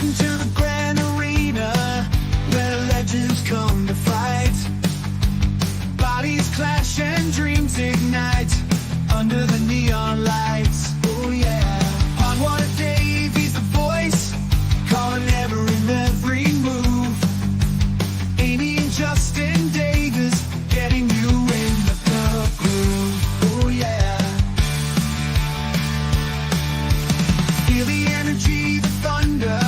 into the grand arena where legends come to fight. Bodies clash and dreams ignite under the neon lights. Oh yeah. On Water Dave, he's the voice, calling every move. Amy and Justin Davis getting you in the groove. Oh yeah. Feel the energy, the thunder,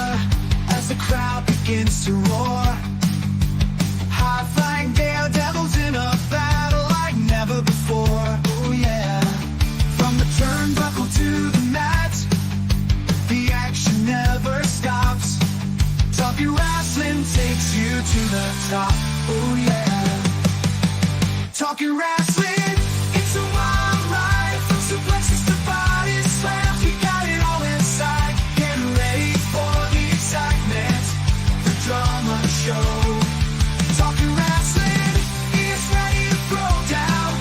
as the crowd begins to roar. High-flying daredevils in a battle like never before. Oh yeah. From the turnbuckle to the mat, the action never stops. Talking wrestling takes you to the top. Oh yeah. Talking wrestling, it's a wild ride. From suplexes to body slams, we got it all inside. Get ready for the excitement, the drama show. Talking wrestling, is ready to throw down.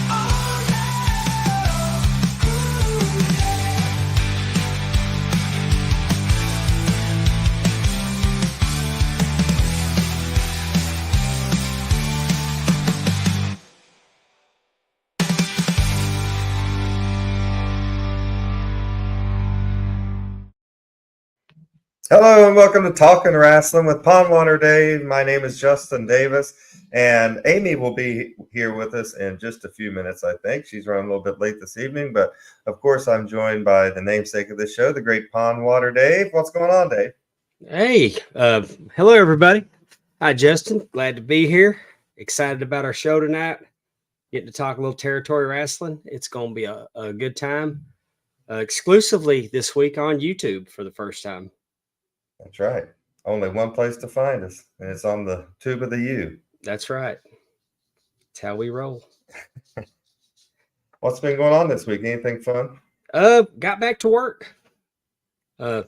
Oh yeah. Ooh, yeah. Hello and welcome to Talking Wrestling with Pondwater Dave. My name is Justin Davis, and Amy will be here with us in just a few minutes, I think. She's running a little bit late this evening, but of course I'm joined by the namesake of this show, the great Pondwater Dave. What's going on, Dave? Hey, hello everybody. Hi Justin, glad to be here. Excited about our show tonight. Getting to talk a little territory wrestling. It's going to be a good time. Exclusively this week on YouTube for the first time. That's right. Only one place to find us, and it's on the tube of the U. That's right. That's how we roll. What's been going on this week? Anything fun? Got back to work. Had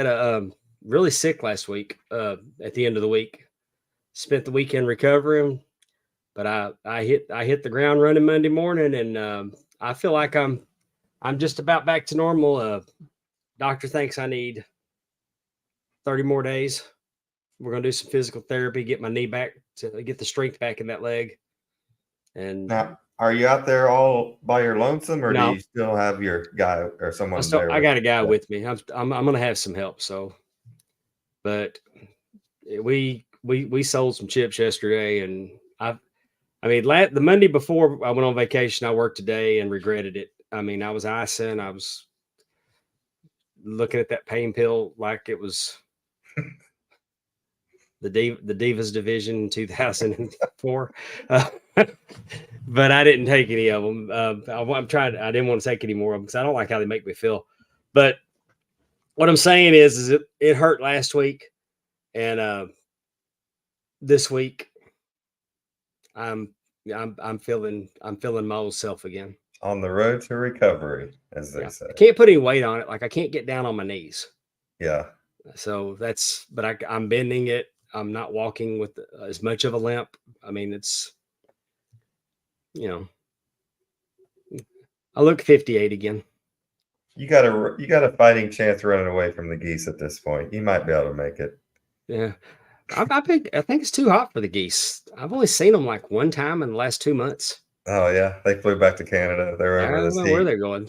a really sick last week. At the end of the week, spent the weekend recovering, but I hit the ground running Monday morning, and I feel like I'm just about back to normal. Doctor thinks I need 30 more days. We're going to do some physical therapy, get my knee back to get the strength back in that leg. And now, are you out there all by your lonesome, or no, do you still have your guy or someone there? I got a guy with me. I'm going to have some help. So, but we sold some chips yesterday, and the Monday before I went on vacation, I worked today and regretted it. I mean, I was icing. I was looking at that pain pill like it was the Divas division in 2004. But I didn't take any of them. I didn't want to take any more of them because I don't like how they make me feel. But what I'm saying is it hurt last week, and this week I'm feeling my old self again. On the road to recovery, as they say. I can't put any weight on it. Like I can't get down on my knees. Yeah. So I'm bending it. I'm not walking with as much of a limp. I mean, it's, I look 58 again. You got a fighting chance running away from the geese at this point. You might be able to make it. Yeah. I think it's too hot for the geese. I've only seen them like one time in the last 2 months. Oh yeah, they flew back to Canada. They're over I don't know where they're going.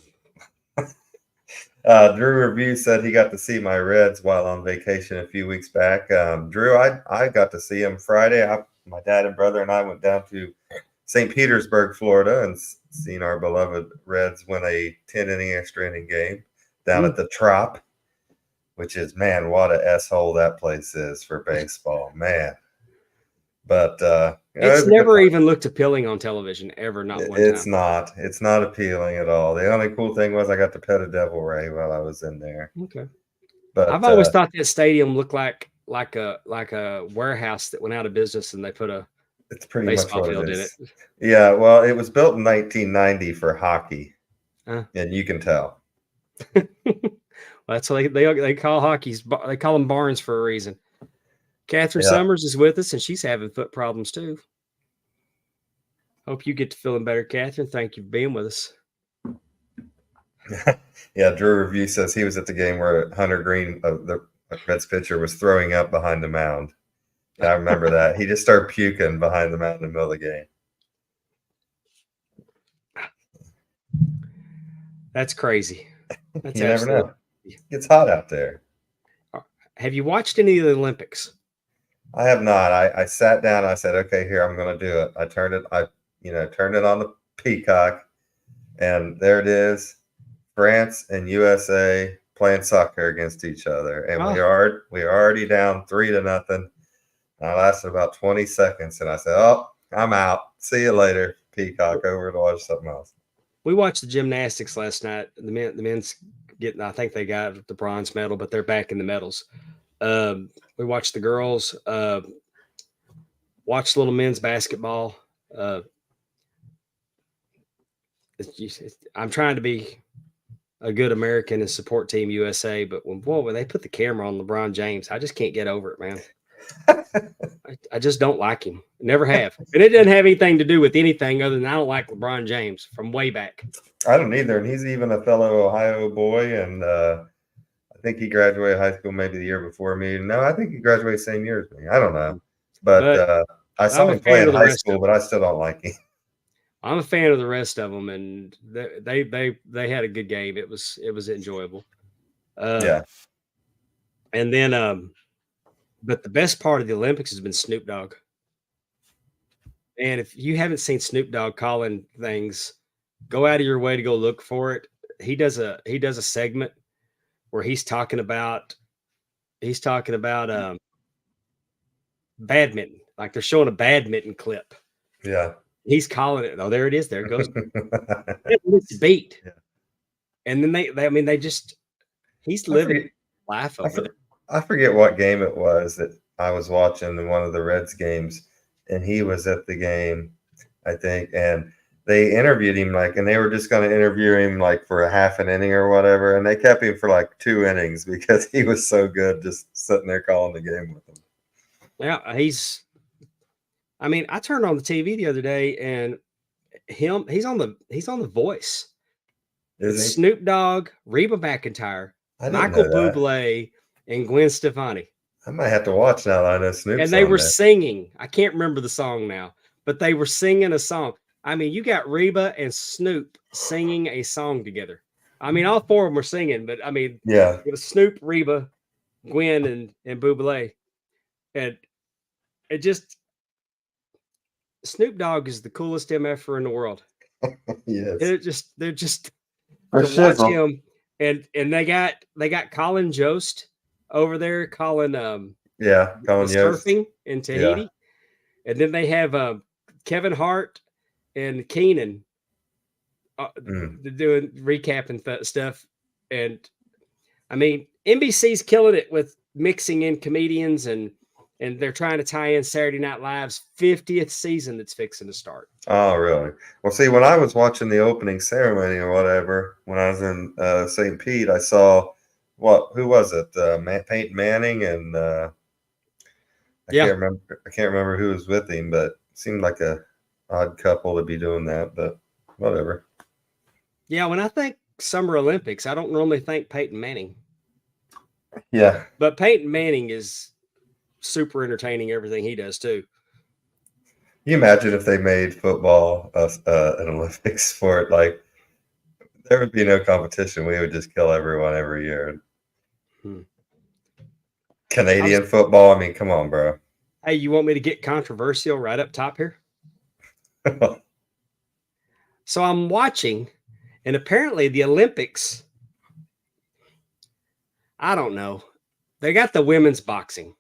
Drew Review said he got to see my Reds while on vacation a few weeks back. Drew, I got to see him Friday. My dad and brother and I went down to St. Petersburg, Florida, and seen our beloved Reds win a 10-inning extra inning game down at the Trop, which is, man, what a S-hole that place is for baseball, man. But it's never even looked appealing on television, ever. Not one time. It's not appealing at all. The only cool thing was I got to pet a devil ray while I was in there. Okay. But I've always thought that stadium looked like a warehouse that went out of business, and they put a it's pretty baseball much what field it in is. it. Yeah, well, it was built in 1990 for hockey, and you can tell. Well, that's what they call hockey's. They call them barns for a reason. Catherine Summers is with us, and she's having foot problems too. Hope you get to feeling better, Catherine. Thank you for being with us. Yeah, Drew Review says he was at the game where Hunter Green, the Reds pitcher, was throwing up behind the mound. Yeah, I remember that. He just started puking behind the mound in the middle of the game. That's crazy. That's You never absolutely. know. It gets hot out there. Have you watched any of the Olympics? I have not. I sat down. I said, "Okay, here I'm going to do it." I turned it. Turned it on the Peacock, and there it is: France and USA playing soccer against each other, and we are already down 3-0. And I lasted about 20 seconds, and I said, "Oh, I'm out. See you later, Peacock. Over to watch something else." We watched the gymnastics last night. The men's getting. I think they got the bronze medal, but they're back in the medals. We watched the girls. Watched little men's basketball. I'm trying to be a good American and support Team USA, but when they put the camera on LeBron James, I just can't get over it, man. I just don't like him. Never have. And it doesn't have anything to do with anything other than I don't like LeBron James from way back. I don't either. And he's even a fellow Ohio boy. And I think he graduated high school maybe the year before me. No, I think he graduated same year as me. I don't know. But I saw him play in high school, but I still don't like him. I'm a fan of the rest of them, and they had a good game. It was enjoyable. Yeah. And then but the best part of the Olympics has been Snoop Dogg. And if you haven't seen Snoop Dogg calling things, go out of your way to go look for it. He does a segment where he's talking about badminton. Like they're showing a badminton clip. Yeah. He's calling it. Oh, there it is. There it goes. It's beat. Yeah. And then they just he's living life over there. I forget what game it was that I was watching in one of the Reds games, and he was at the game, I think, and they interviewed him and they were just going to interview him for a half an inning or whatever, and they kept him for 2 innings because he was so good just sitting there calling the game with them. Yeah, I turned on the TV the other day and he's on the Voice. It's Snoop Dogg, Reba McEntire, Michael Bublé, and Gwen Stefani. I might have to watch now that I know Snoop's and they were singing. I can't remember the song now, but they were singing a song. You got Reba and Snoop singing a song together. All 4 of them were singing, but yeah, it was Snoop, Reba, Gwen, and Bublé, and it just Snoop Dogg is the coolest MFer in the world. Yes, they're just to watch him, and they got Colin Jost over there calling Colin surfing in Tahiti, yeah. And then they have Kevin Hart and Keenan doing recapping stuff, and NBC's killing it with mixing in comedians and they're trying to tie in Saturday Night Live's 50th season that's fixing to start. Oh, really? Well, see, when I was watching the opening ceremony or whatever, when I was in St. Pete, I saw who was it? Peyton Manning and I can't remember who was with him, but it seemed like a odd couple to be doing that, but whatever. Yeah, when I think Summer Olympics, I don't normally think Peyton Manning. Yeah. But Peyton Manning is super entertaining, everything he does too. You imagine if they made football an Olympic sport, there would be no competition. We would just kill everyone every year. Canadian football, come on, bro. Hey, you want me to get controversial right up top here? So I'm watching, and apparently the Olympics, I don't know. They got the women's boxing.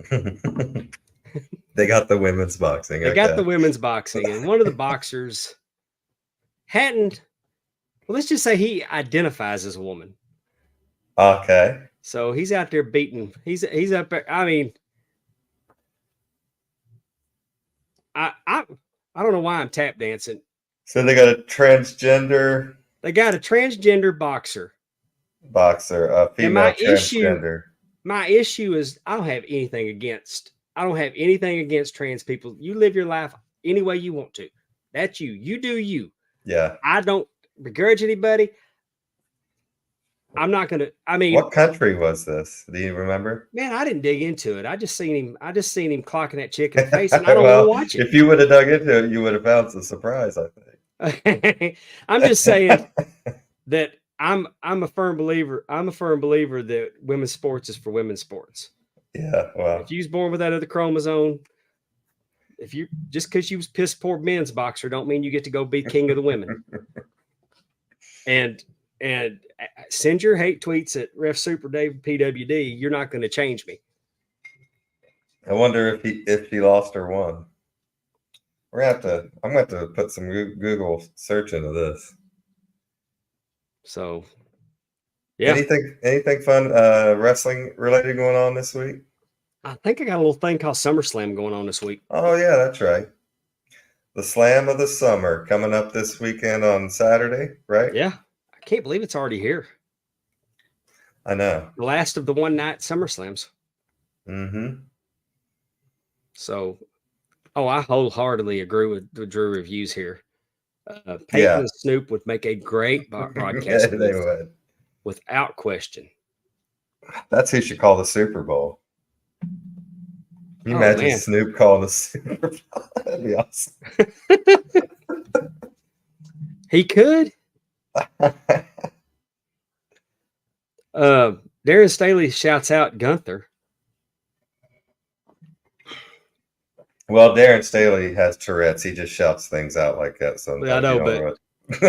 They got the women's boxing. They got the women's boxing, and one of the boxers let's just say he identifies as a woman. Okay. So he's out there beating. He's up there. I don't know why I'm tap dancing. So they got a transgender. They got a transgender boxer. A female transgender. My issue is I don't have anything against trans people. You live your life any way you want to. That's you. You do you. Yeah. I don't begrudge anybody. I'm not gonna. I mean, What country was this? Do you remember? man, I didn't dig into it. I just seen him clocking that chick in the face, and I don't want to Well, watch if you would have dug into it, you would have found some surprise, I it. I'm just saying that I'm a firm believer. I'm a firm believer that women's sports is for women's sports. Yeah, well, If you was born with that other chromosome, if you just because you was piss poor men's boxer, don't mean you get to go be king of the women. And send your hate tweets at Ref Super Dave PWD. You're not going to change me. I wonder if he lost or won. I'm gonna have to put some Google search into this. So, yeah. Anything fun wrestling related going on this week? I think I got a little thing called SummerSlam going on this week. Oh yeah, that's right. The Slam of the Summer coming up this weekend on Saturday, right? Yeah. I can't believe it's already here. I know. The last of the one night SummerSlams. Mm-hmm. So, I wholeheartedly agree with the Drew reviews here. Peyton and Snoop would make a great broadcast. Yeah, they would. Without question. That's who should call the Super Bowl. Can you imagine Snoop calling the Super Bowl? That'd be awesome. He could. Darren Staley shouts out Gunther. Well, Darren Staley has Tourette's. He just shouts things out like that sometimes. I know, but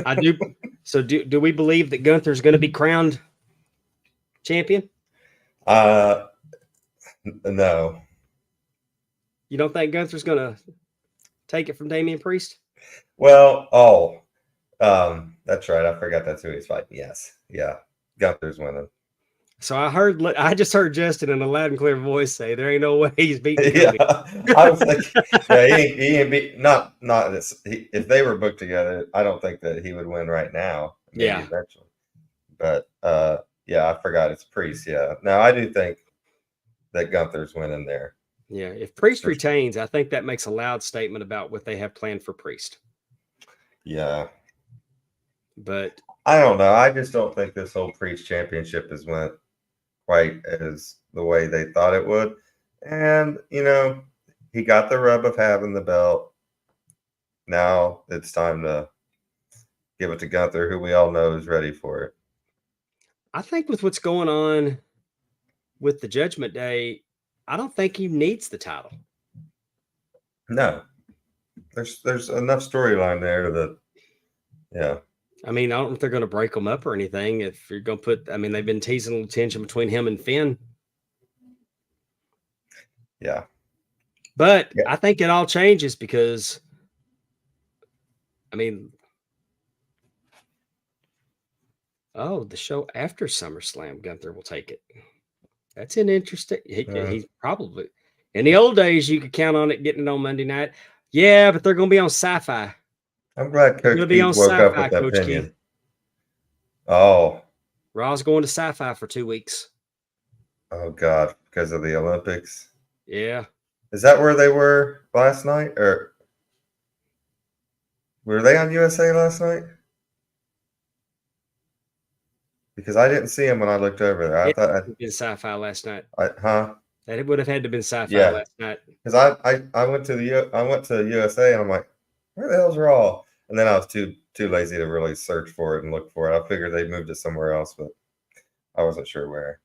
I do. So do we believe that Gunther's going to be crowned champion? No. You don't think Gunther's going to take it from Damian Priest? Well, that's right. I forgot that's who he's fighting. Yes. Yeah. Gunther's winning. So I just heard Justin in a loud and clear voice say, "There ain't no way he's beating." Yeah, I was thinking, yeah, he ain't beat. Not this. If they were booked together, I don't think that he would win right now. Maybe eventually. But yeah, I forgot it's Priest. Yeah. Now I do think that Gunther's winning there. Yeah. If Priest retains, I think that makes a loud statement about what they have planned for Priest. Yeah. But I don't know. I just don't think this whole Priest championship has went quite as the way they thought it would. And, he got the rub of having the belt. Now it's time to give it to Gunther, who we all know is ready for it. I think with what's going on with the Judgment Day, I don't think he needs the title. No. There's enough storyline there that, yeah. I mean, I don't know if they're going to break them up or anything. If you're going to they've been teasing a little tension between him and Finn. Yeah. But I think it all changes because, the show after SummerSlam, Gunther will take it. That's an interesting. He's probably, in the old days, you could count on it getting it on Monday night. Yeah, but they're going to be on Sci-Fi. I'm glad Coach Keith woke up with that opinion. Keith. Oh. Raw's going to Sci-Fi for 2 weeks. Oh, God. Because of the Olympics? Yeah. Is that where they were last night? Or were they on USA last night? Because I didn't see them when I looked over there. I thought it'd been Sci-Fi last night. That would have had to have been Sci-Fi last night. Because I went to USA and I'm like, where the hell's Raw? And then I was too lazy to really search for it and look for it. I figured they moved it somewhere else, but I wasn't sure where.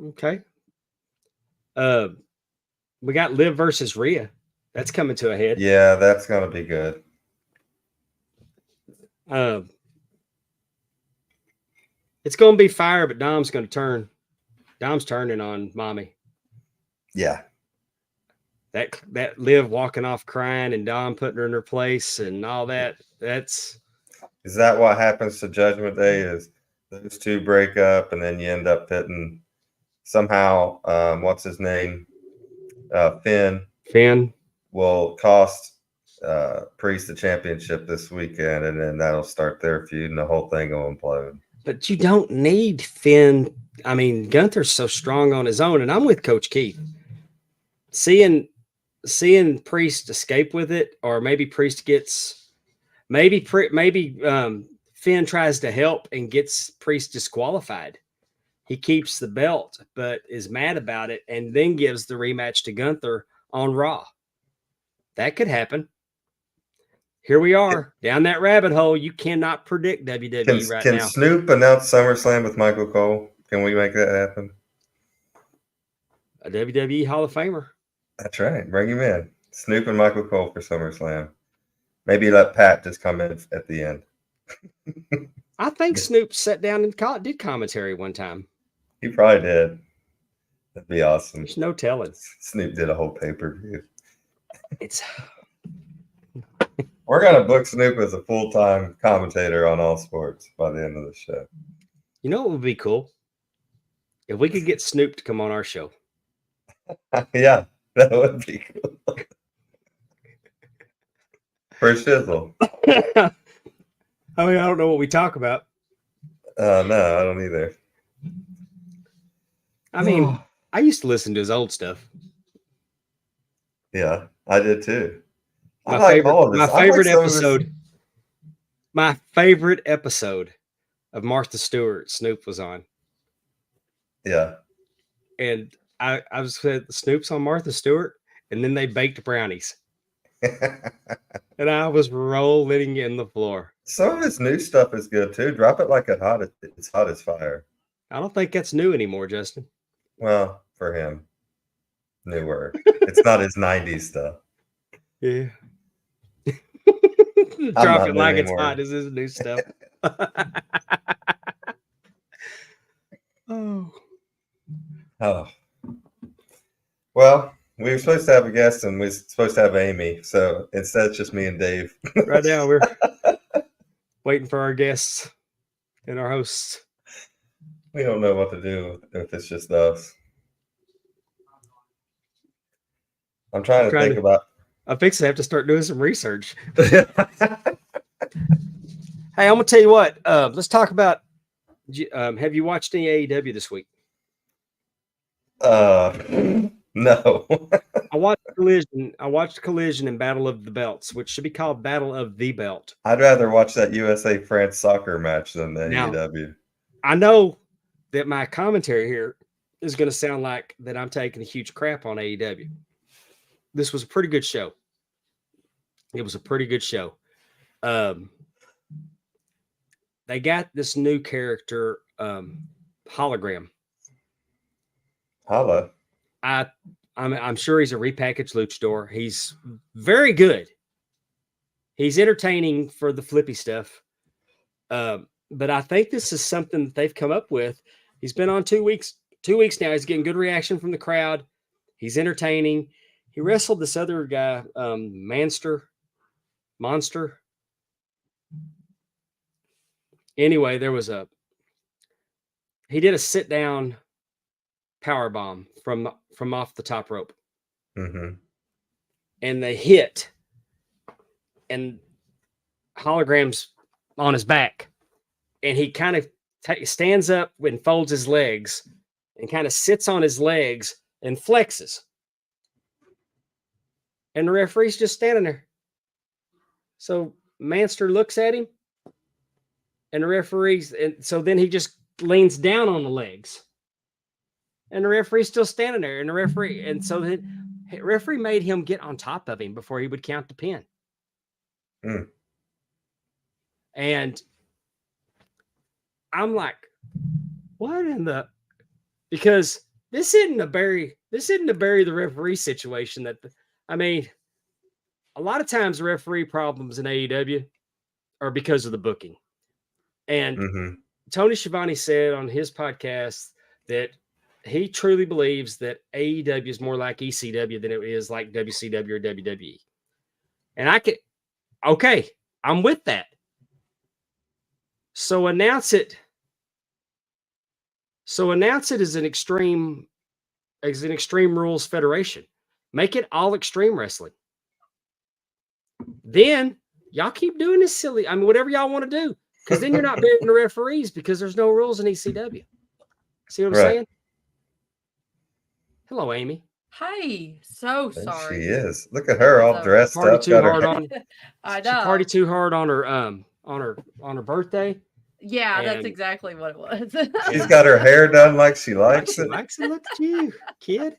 Okay. We got Liv versus Rhea. That's coming to a head. Yeah, that's gonna be good. It's gonna be fire, but Dom's gonna turn. Dom's turning on Mommy. Yeah. That Liv walking off crying and Dom putting her in her place and all that. Is that what happens to Judgment Day? Is those two break up and then you end up pitting somehow? What's his name? Finn will cost Priest the championship this weekend, and then that'll start their feud, and the whole thing will implode. But you don't need Finn. Gunther's so strong on his own, and I'm with Coach Keith. Seeing Priest escape with it, or maybe Priest gets Finn Finn tries to help and gets Priest disqualified. He keeps the belt, but is mad about it, and then gives the rematch to Gunther on Raw. That could happen. Here we are down that rabbit hole. You cannot predict WWE right Can now. Snoop announce SummerSlam with Michael Cole? Can we make that happen? A WWE Hall of Famer. That's right. Bring him in. Snoop and Michael Cole for SummerSlam. Maybe let Pat just come in at the end. I think Snoop sat down and did commentary one time. He probably did. That'd be awesome. There's no telling. Snoop did a whole pay-per-view. We're going to book Snoop as a full-time commentator on all sports by the end of the show. You know what would be cool? If we could get Snoop to come on our show. Yeah, that would be cool. For shizzle. I mean, I don't know what we talk about. No, I don't either. I mean, I used to listen to his old stuff. Yeah, I did too. My favorite episode of Martha Stewart, Snoop was on. Yeah. And I was said Snoop's on Martha Stewart, and then they baked brownies. And I was rolling in the floor. Some of his new stuff is good too. Drop it like it's hot as fire. I don't think that's new anymore, Justin. Well, for him, newer. It's not his 90s stuff. Yeah. Drop it like it's hot is his new stuff. Oh. Well, we were supposed to have a guest and we were supposed to have Amy. So instead, it's just me and Dave. Right now, we're waiting for our guests and our hosts. We don't know what to do if it's just us. I'm trying to think about. I'm fixing to have to start doing some research. Hey, I'm gonna tell you what. Let's talk about. Have you watched any AEW this week? No. I watched Collision. I watched Collision and Battle of the Belts, which should be called Battle of the Belt. I'd rather watch that USA France soccer match than the AEW. I know that my commentary here is going to sound like that I'm taking a huge crap on AEW. This was a pretty good show. It was a pretty good show. They got this new character, Hologram. Holla. I'm sure he's a repackaged luchador. He's very good. He's entertaining for the flippy stuff. But I think this is something that they've come up with. He's been on 2 weeks. 2 weeks now. He's getting good reaction from the crowd. He's entertaining. He wrestled this other guy, Monster. Anyway, he did a sit down power bomb from off the top rope. Mm-hmm. And they hit, and Hologram's on his back, and he kind of stands up and folds his legs and kind of sits on his legs and flexes. And the referee's just standing there. So Manster looks at him, and the referee's, and so then he just leans down on the legs. And the referee's still standing there. And so the referee made him get on top of him before he would count the pin. Mm. And I'm like, what in the? Because this isn't to bury the referee situation. I mean, a lot of times referee problems in AEW are because of the booking. And Tony Schiavone said on his podcast that he truly believes that AEW is more like ECW than it is like WCW or WWE. And I'm with that. So announce it as an extreme rules federation. Make it all extreme wrestling. Then y'all keep doing this silly. I mean, whatever y'all want to do, because then you're not burying the referees because there's no rules in ECW. See what I'm saying? Hello, Amy. Hi. So sorry. She is. Look at her all dressed up. Too hard on. I know. She partied too hard on on her birthday. Yeah, that's And- exactly what it was. She's got her hair done like she likes She it. likes it. Look at you, kid.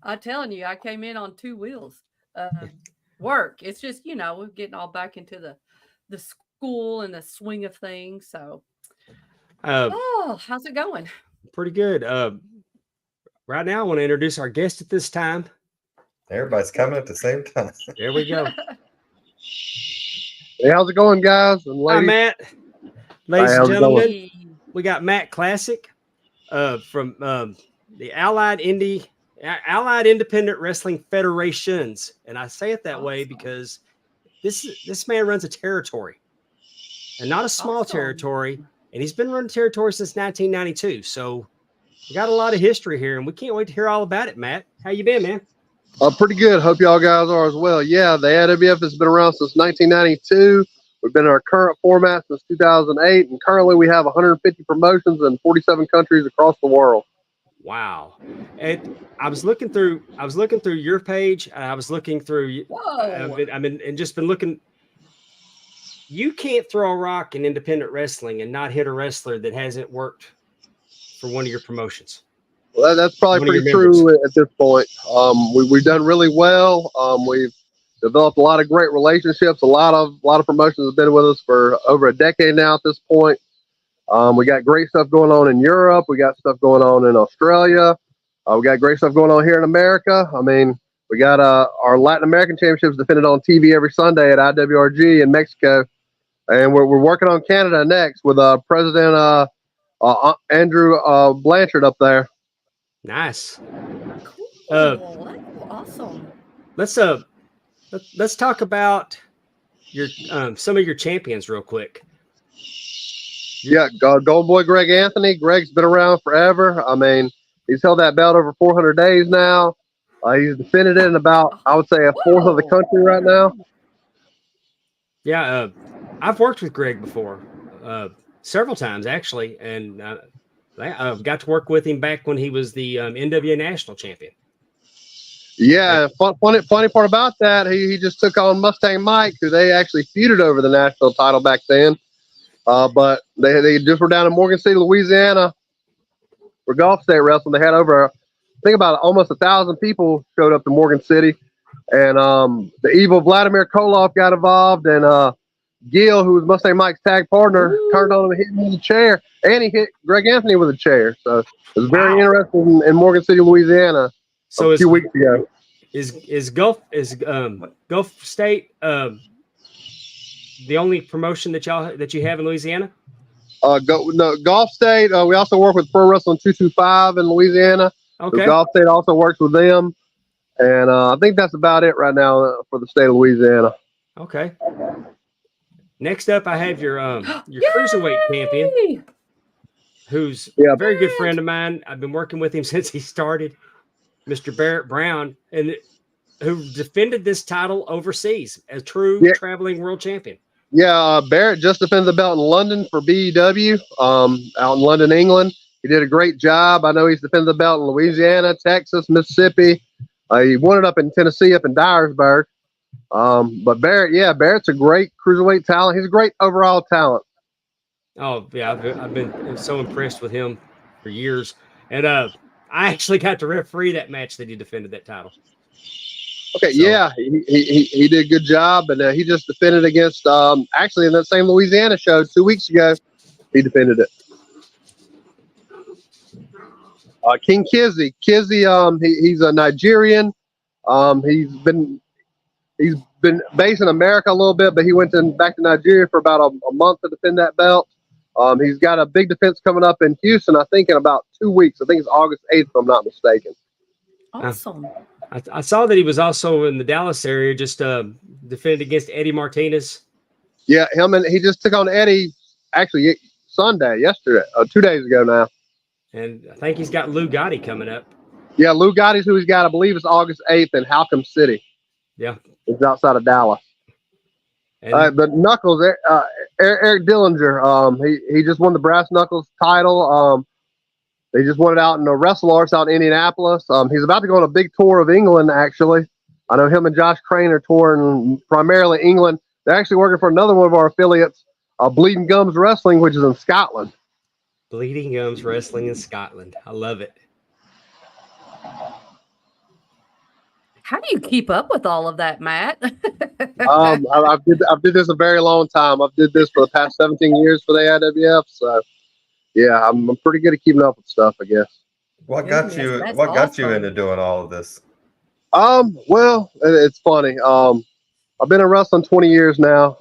I'm telling you, I came in on 2 wheels. Work. It's just, we're getting all back into the school and the swing of things. So, how's it going? Pretty good. Right now, I want to introduce our guest at this time. Everybody's coming at the same time. There we go. Hey, how's it going, guys and Hi, ladies? Matt. Ladies Hi, and how's it going? gentlemen, we got Matt Classic from the Allied Independent Wrestling Federations, and I say it that way Awesome. because this man runs a territory, and not a small Awesome. territory, and he's been running territory since 1992. So we got a lot of history here, and we can't wait to hear all about it. Matt, how you been, man? Pretty good. Hope y'all guys are as well. Yeah, the AIWF has been around since 1992. We've been in our current format since 2008, and currently we have 150 promotions in 47 countries across the world. Wow. And I was looking through your page. I was looking through Whoa. and just been looking. You can't throw a rock in independent wrestling and not hit a wrestler that hasn't worked for one of your promotions. Well, that's probably One of pretty your true at this point. We've done really well. We've developed a lot of great relationships. A lot of promotions have been with us for over a decade now at this point. We got great stuff going on in Europe. We got stuff going on in Australia. We got great stuff going on here in America. I mean, we got our Latin American Championships defended on TV every Sunday at IWRG in Mexico. And we're working on Canada next with President Andrew Blanchard up there. Nice. Cool. That's awesome. Let's talk about your some of your champions real quick. Yeah, Gold Boy Greg Anthony. Greg's been around forever. I mean, he's held that belt over 400 days now. He's defended it in about, I would say, a fourth of the country right now. Yeah, I've worked with Greg before, several times actually, and I've got to work with him back when he was the NWA National Champion. Yeah, funny part about that, he just took on Mustang Mike, who they actually feuded over the national title back then. But they just were down in Morgan City, Louisiana, for Gulf State Wrestling. They had over, I think about almost 1,000 people showed up to Morgan City, and the evil Vladimir Koloff got involved, and Gil, who was Mustang Mike's tag partner, turned on him and hit him with a chair, and he hit Greg Anthony with a chair. So it was very interesting in Morgan City, Louisiana. So a few weeks ago. Is Gulf State the only promotion that you have in Louisiana? Gulf State. We also work with Pro Wrestling 225 in Louisiana. Okay. So Gulf State also works with them, and I think that's about it right now for the state of Louisiana. Okay. Next up, I have your cruiserweight champion, who's a very good friend of mine. I've been working with him since he started, Mr. Barrett Brown, and who defended this title overseas as true traveling world champion. Yeah, Barrett just defended the belt in London for BEW, out in London, England. He did a great job. I know he's defended the belt in Louisiana, Texas, Mississippi. He won it up in Tennessee, up in Dyersburg. But Barrett's a great cruiserweight talent. He's a great overall talent. Oh yeah, I've been so impressed with him for years, and I actually got to referee that match that he defended that title. Okay, so, he did a good job, and he just defended against actually in that same Louisiana show 2 weeks ago. He defended it. King Kizzy, he's a Nigerian. He's been based in America a little bit, but he went back to Nigeria for about a month to defend that belt. He's got a big defense coming up in Houston, I think, in about 2 weeks. I think it's August 8th, if I'm not mistaken. Awesome. I saw that he was also in the Dallas area, just defended against Eddie Martinez. Yeah, he just took on Eddie actually yesterday, 2 days ago now. And I think he's got Lou Gotti coming up. Yeah, Lou Gotti's who he's got. I believe it's August 8th in Halcombe City. Yeah. It's outside of Dallas. And but Knuckles, Eric Dillinger, he just won the Brass Knuckles title. They just won it out in the Wrestle Arts out in Indianapolis. He's about to go on a big tour of England, actually. I know him and Josh Crane are touring primarily England. They're actually working for another one of our affiliates, Bleeding Gums Wrestling, which is in Scotland. Bleeding Gums Wrestling in Scotland. I love it. How do you keep up with all of that, Matt? I've did this a very long time. I've did this for the past 17 years for the AIWF. So yeah, I'm pretty good at keeping up with stuff, I guess. What got you? That's What got you awesome. into doing all of this? Well, it's funny. I've been in wrestling 20 years now.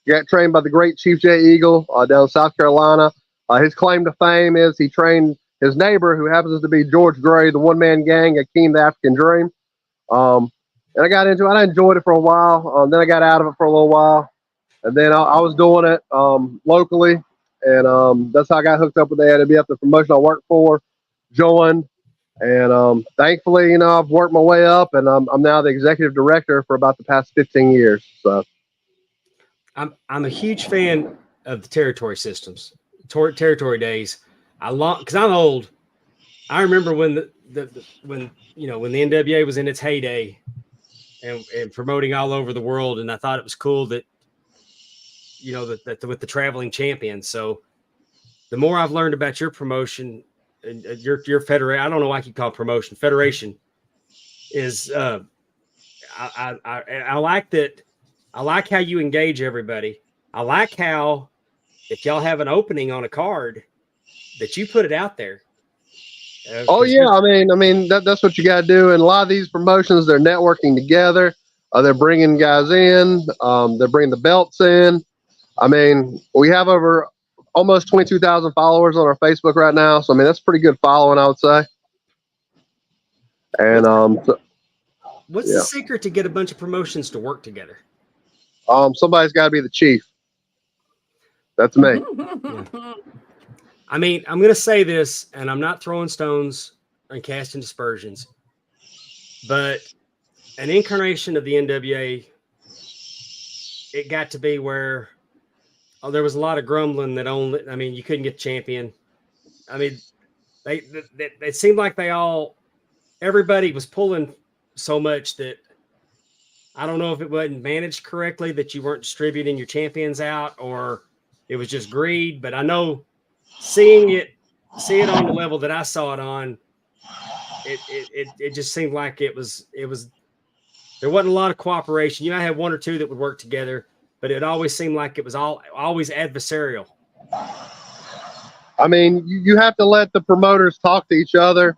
Got trained by the great Chief Jay Eagle down in South Carolina. His claim to fame is he trained his neighbor, who happens to be George Gray, the one-man gang, Akeem the African Dream. And I got into it. I enjoyed it for a while. Then I got out of it for a little while. And then I was doing it locally. And that's how I got hooked up with the AIWF, the promotion I worked for, joined. And thankfully, I've worked my way up, and I'm now the executive director for about the past 15 years. So I'm a huge fan of the territory systems, territory days. Because I'm old. I remember when when the NWA was in its heyday and promoting all over the world, and I thought it was cool that that with the traveling champions. So the more I've learned about your promotion and your federation, I don't know why I keep calling promotion federation, is I like that. I like how you engage everybody. I like how if y'all have an opening on a card that you put it out there. Oh yeah, I mean that's what you got to do. And a lot of these promotions, they're networking together. They're bringing guys in. They're bringing the belts in. I mean, we have over almost 22,000 followers on our Facebook right now. So I mean, that's pretty good following, I would say. And what's the secret to get a bunch of promotions to work together? Somebody's got to be the chief. That's me. Yeah. I mean, I'm going to say this, and I'm not throwing stones and casting dispersions, but an incarnation of the NWA, it got to be where there was a lot of grumbling that you couldn't get the champion. I mean, they seemed like everybody was pulling so much that I don't know if it wasn't managed correctly, that you weren't distributing your champions out, or it was just greed. But I know seeing it on the level that I saw it on, it just seemed like it was there wasn't a lot of cooperation. I had one or two that would work together, but it always seemed like it was always adversarial. I mean, you have to let the promoters talk to each other.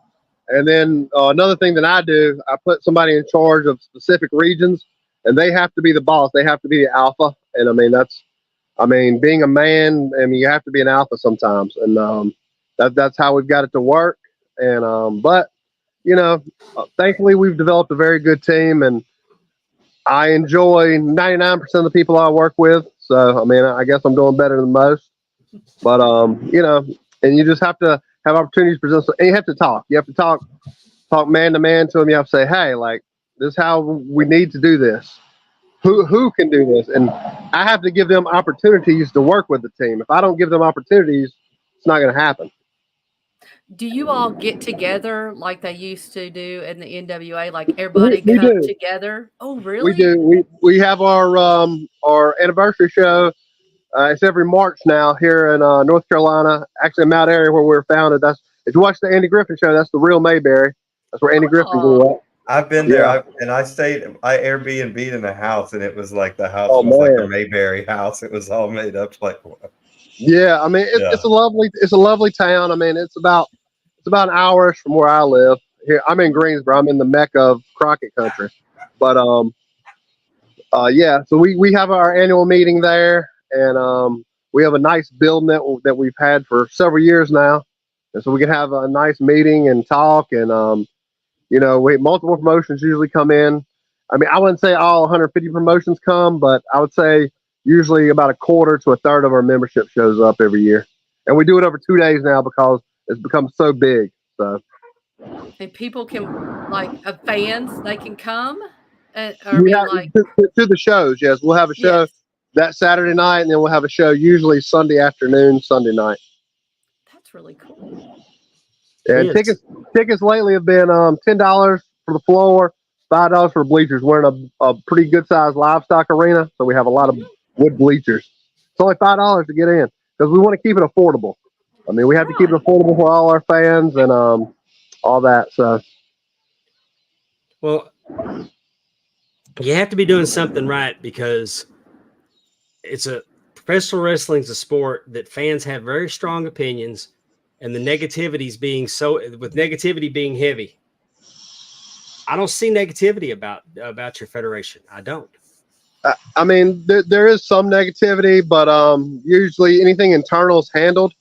And then another thing that I do, I put somebody in charge of specific regions, and they have to be the boss. They have to be the alpha. And I mean, being a man, you have to be an alpha sometimes. And that's how we've got it to work. And but thankfully we've developed a very good team, and I enjoy 99% of the people I work with. So I mean, I guess I'm doing better than most. But and you just have to have opportunities present, and you have to talk. You have to talk man to man to them. You have to say, hey, like, this is how we need to do this. Who can do this? And I have to give them opportunities to work with the team. If I don't give them opportunities, it's not going to happen. Do you all get together like they used to do in the NWA? Like everybody come together? Oh, really? We do. We have our anniversary show. It's every March now here in North Carolina, actually in Mount Airy where we were founded. If you watch the Andy Griffin show, that's the real Mayberry. That's where Andy Griffin grew up. I've been there, I Airbnb'd in a house, and it was like the house was like a Mayberry house. It was all made up like. Yeah, I mean it's a lovely town. I mean it's about an hour from where I live. Here I'm in Greensboro. I'm in the mecca of Crockett country. But so we have our annual meeting there. And we have a nice building that we've had for several years now, and so we can have a nice meeting and talk. And multiple promotions usually come in. I mean, I wouldn't say all 150 promotions come, but I would say usually about a quarter to a third of our membership shows up every year. And we do it over 2 days now because it's become so big. So, and people can fans, they can come to the shows. Yes, we'll have a show. Yes. That Saturday night, and then we'll have a show usually Sunday afternoon, Sunday night. That's really cool. And tickets lately have been $10 for the floor, $5 for bleachers. We're in a pretty good sized livestock arena, so we have a lot of wood bleachers. It's only $5 to get in because we want to keep it affordable. I mean, we have to keep it affordable for all our fans and all that. So, Well, you have to be doing something right because professional wrestling's a sport that fans have very strong opinions, and with negativity being heavy. I don't see negativity about your federation. I don't. I mean, there is some negativity, but usually anything internal is handled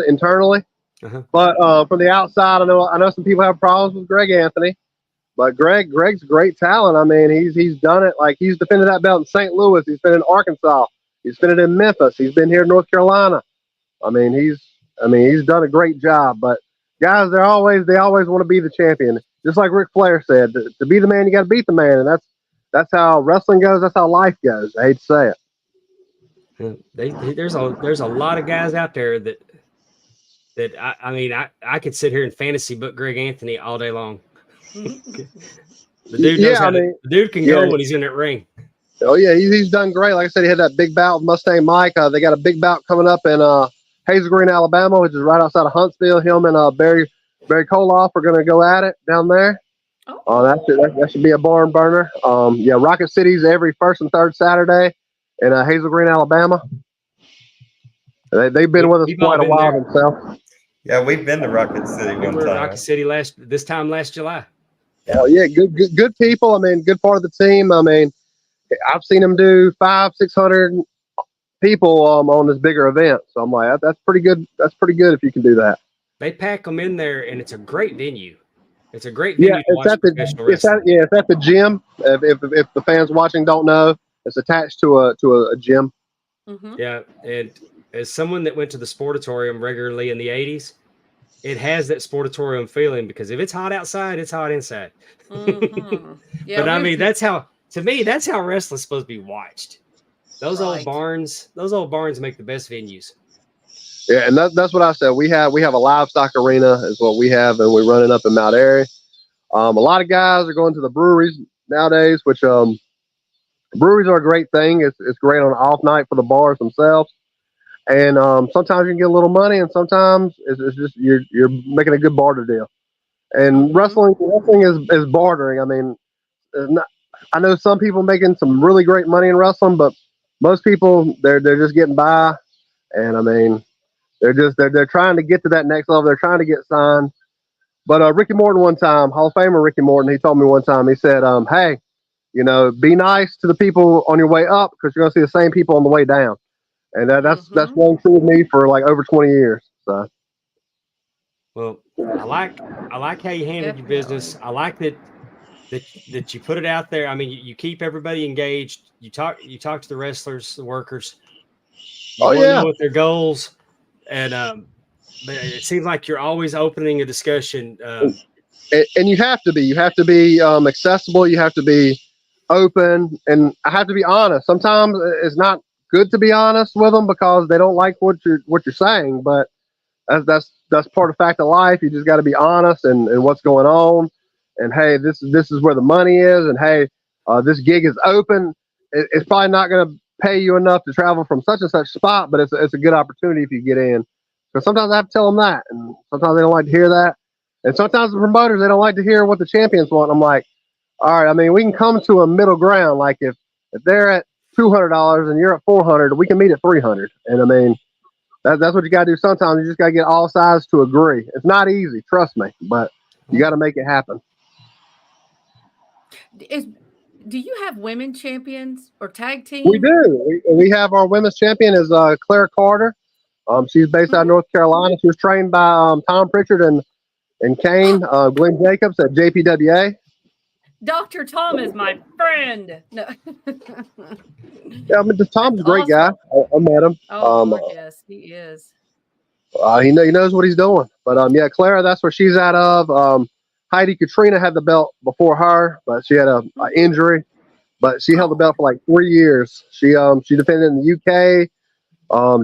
internally. Uh-huh. But from the outside, I know some people have problems with Greg Anthony, but Greg's a great talent. I mean, he's done it. Like, he's defended that belt in St. Louis. He's been in Arkansas. He's been in Memphis. He's been here in North Carolina. I mean, he's done a great job. But guys, they always want to be the champion. Just like Ric Flair said, to be the man, you got to beat the man, and that's how wrestling goes. That's how life goes. I hate to say it. There's a lot of guys out there that I could sit here and fantasy book Greg Anthony all day long. The dude knows the dude can go when he's in that ring. Oh yeah, he's done great. Like I said, he had that big bout with Mustang Mike. They got a big bout coming up in Hazel Green, Alabama, which is right outside of Huntsville. Him and Barry Koloff are going to go at it down there. That should be a barn burner. Rocket City's every first and third Saturday in Hazel Green, Alabama. They've been with us quite a while themselves. Yeah, we've been to Rocket City one time. Rocket City last July. Oh yeah, good people. I mean, good part of the team. I mean, I've seen them do 500-600 people on this bigger event. So I'm like, that's pretty good. That's pretty good if you can do that. They pack them in there, and it's a great venue. It's a great venue to watch professional wrestling. It's at the gym. If the fans watching don't know, it's attached to a gym. Mm-hmm. Yeah, and as someone that went to the Sportatorium regularly in the 80s, it has that Sportatorium feeling because if it's hot outside, it's hot inside. Mm-hmm. Yeah, but I mean, that's how wrestling's supposed to be watched. Those old barns make the best venues. Yeah, and that's what I said. We have a livestock arena is what we have, and we're running up in Mount Airy. A lot of guys are going to the breweries nowadays, which breweries are a great thing. It's great on an off night for the bars themselves. And sometimes you can get a little money, and sometimes it's just you're making a good barter deal. And wrestling is bartering. I mean, I know some people making some really great money in wrestling, but most people they're just getting by. And I mean, they're trying to get to that next level. They're trying to get signed. But Ricky Morton one time, Hall of Famer Ricky Morton, he told me one time, he said, "Hey, be nice to the people on your way up because you're gonna see the same people on the way down." And that's rung true with me for like over 20 years. So, well, I like how you handled your business. I like that you put it out there. I mean, you keep everybody engaged. You talk to the wrestlers, the workers. You know what their goals, and but it seems like you're always opening a discussion. And you have to be accessible. You have to be open, and I have to be honest. Sometimes it's not good to be honest with them because they don't like what you're saying, but that's part of fact of life. You just got to be honest and what's going on, and hey, this is where the money is, and hey, this gig is open. It's probably not going to pay you enough to travel from such and such spot, but it's a good opportunity if you get in. Because sometimes I have to tell them that, and sometimes they don't like to hear that, and sometimes the promoters they don't like to hear what the champions want. I'm like, all right, I mean, we can come to a middle ground. Like if they're at $200 and you're at $400, we can meet at $300. And I mean, that's what you got to do. Sometimes you just got to get all sides to agree. It's not easy, trust me, but you got to make it happen. Do you have women champions or tag teams? We do. We have our women's champion is Claire Carter. She's based out of North Carolina. She was trained by Tom Pritchard and Kane, Glenn Jacobs at JPWA. Dr. Tom is my friend. No. Yeah, I mean, Tom's a great guy. I met him. Oh, yes, he is. He knows what he's doing. But yeah, Clara, that's where she's out of. Heidi Katrina had the belt before her, but she had a injury. But she held the belt for like 3 years. She defended in the UK,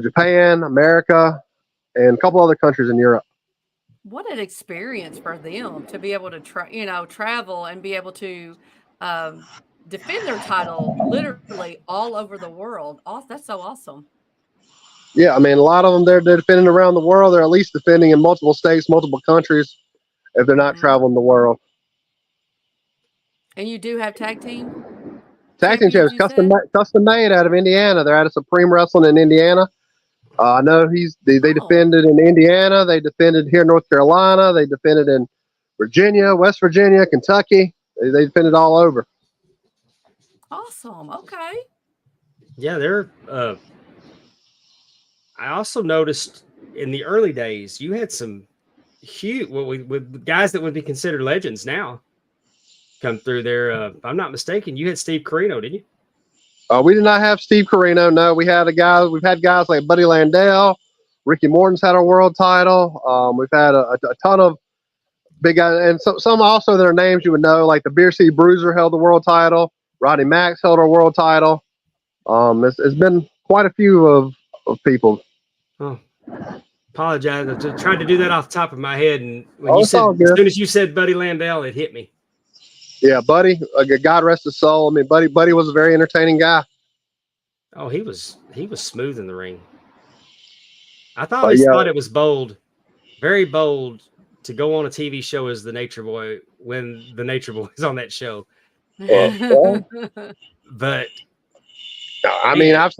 Japan, America, and a couple other countries in Europe. What an experience for them to be able to travel and be able to defend their title literally all over the world. That's so awesome. Yeah, I mean, a lot of them they're defending around the world. They're at least defending in multiple states, multiple countries, if they're not traveling the world. And you do have tag team Tag team champions, custom made out of Indiana. They're out of Supreme Wrestling in Indiana. I know they defended in Indiana. They defended here in North Carolina. They defended in Virginia, West Virginia, Kentucky. They defended all over. Awesome. Okay. Yeah, they're. I also noticed in the early days you had some huge, with guys that would be considered legends now come through there. If I'm not mistaken, you had Steve Corino, didn't you? We did not have Steve Corino. No, we've had guys like Buddy Landell, Ricky Morton's had our world title. We've had a ton of big guys, and some also their names you would know, like the Beer City Bruiser held the world title. Rodney Max held our world title. It's been quite a few of people. Oh, apologize. I tried to do that off the top of my head, and when as soon as you said Buddy Landell, it hit me. Yeah, Buddy. God rest his soul. I mean, Buddy was a very entertaining guy. Oh, he was smooth in the ring. I thought it was bold, very bold, to go on a TV show as the Nature Boy when the Nature Boy is on that show. But I mean, I've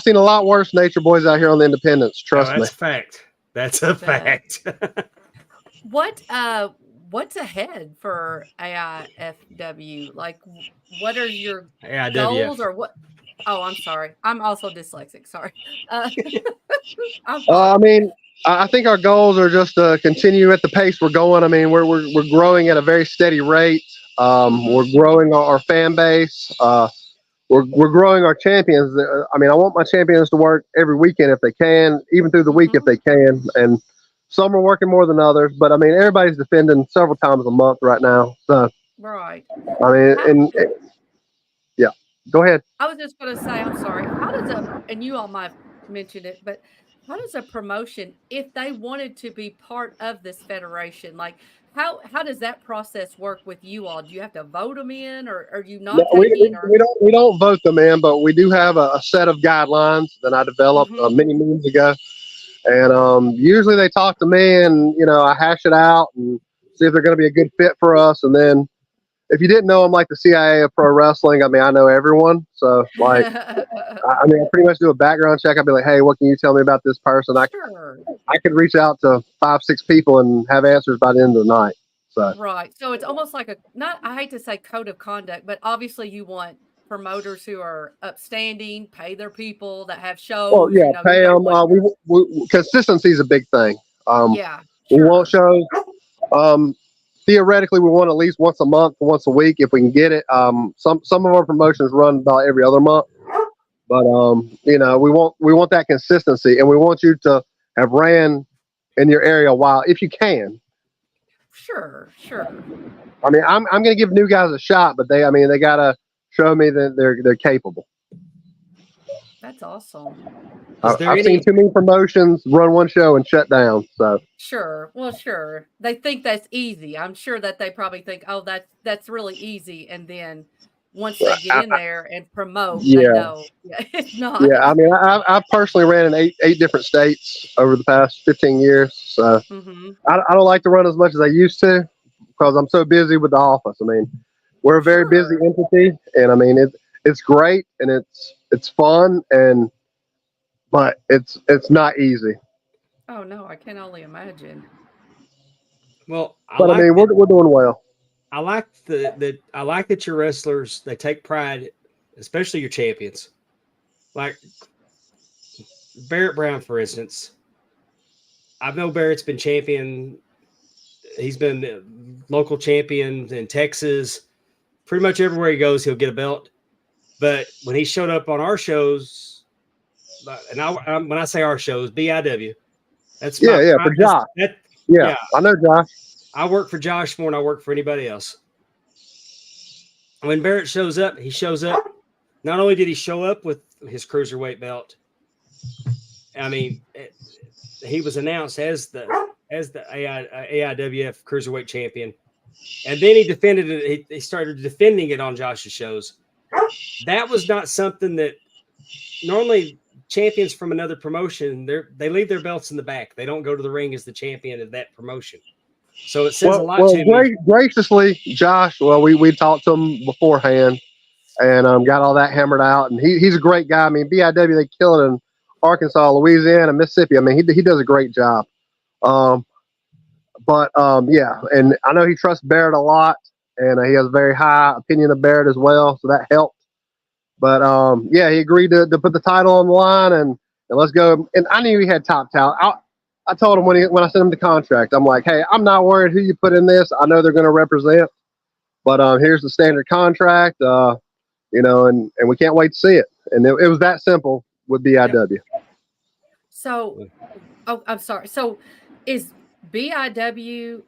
seen a lot worse Nature Boys out here on the independents. Trust me. That's a fact. That's a fact. What's ahead for AIFW? Like, what are your AIWF. goals or what? Oh, I'm sorry. I'm also dyslexic. Sorry. I mean, I think our goals are just to continue at the pace we're going. I mean, we're growing at a very steady rate. We're growing our fan base. We're growing our champions. I mean, I want my champions to work every weekend if they can, even through the week if they can. And some are working more than others, but I mean, everybody's defending several times a month right now. So, right. I mean, yeah, go ahead. I was just going to say, I'm sorry. How does and you all might have mentioned it, but how does a promotion, if they wanted to be part of this federation, like how does that process work with you all? Do you have to vote them in, or are you not? No, we don't vote them in, but we do have a set of guidelines that I developed many moons ago. And usually they talk to me, and I hash it out and see if they're going to be a good fit for us. And then, if you didn't know, I'm like the CIA of pro wrestling. I mean, I know everyone, so like, I pretty much do a background check. I'd be like, hey, what can you tell me about this person? I could reach out to 5-6 people and have answers by the end of the night. So right, so it's almost like I hate to say code of conduct, but obviously you want promoters who are upstanding, pay their people, that have shows. Well, yeah, pay them. Consistency is a big thing. We want shows. Theoretically, we want at least once a month, once a week, if we can get it. Some of our promotions run about every other month, but we want that consistency, and we want you to have ran in your area a while if you can. Sure. I mean, I'm going to give new guys a shot, but they gotta show me that they're capable. That's awesome. I've seen too many promotions run one show and shut down. So sure. Well, sure. They think that's easy. I'm sure that they probably think, oh, that's really easy. And then once they get in there and promote, they know it's not. Yeah, I mean, I've personally ran in eight different states over the past 15 years. So I don't like to run as much as I used to because I'm so busy with the office. I mean, we're a very busy entity, and I mean it's great and it's fun, but it's not easy. Oh no, I can only imagine. Well, I mean we're doing well. I like that your wrestlers, they take pride, especially your champions, like Barrett Brown, for instance. I know Barrett's been champion. He's been local champion in Texas. Pretty much everywhere he goes, he'll get a belt. But when he showed up on our shows, and when I say our shows, BIW, that's for Josh. I know Josh. I work for Josh more than I work for anybody else. When Barrett shows up, he shows up. Not only did he show up with his cruiserweight belt, I mean, he was announced as the AIWF cruiserweight champion, and then he defended it. He started defending it on Josh's shows. that was not something that normally champions from another promotion, they leave their belts in the back. They don't go to the ring as the champion of that promotion. So it says a lot to me. Graciously, Josh, well, we talked to him beforehand and got all that hammered out. And he's a great guy. I mean, BIW, they kill it in Arkansas, Louisiana, Mississippi. I mean, he does a great job. Yeah, and I know he trusts Barrett a lot, and he has a very high opinion of Barrett as well, so that helped. But yeah, he agreed to put the title on the line, and let's go. And I knew he had top talent. I told him when I sent him the contract, I'm like, hey, I'm not worried who you put in this. I know they're going to represent, but here's the standard contract, and we can't wait to see it. And it was that simple with BIW. So, I'm sorry. So, is BIW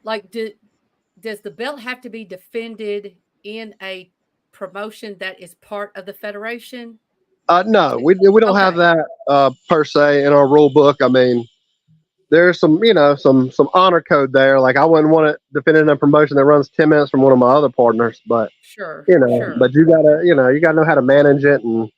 does the belt have to be defended in a promotion that is part of the federation? No, we don't have that per se in our rule book. I mean, there's some honor code there. Like I wouldn't want it defended in a promotion that runs 10 minutes from one of my other partners, but sure. But you gotta know how to manage it, and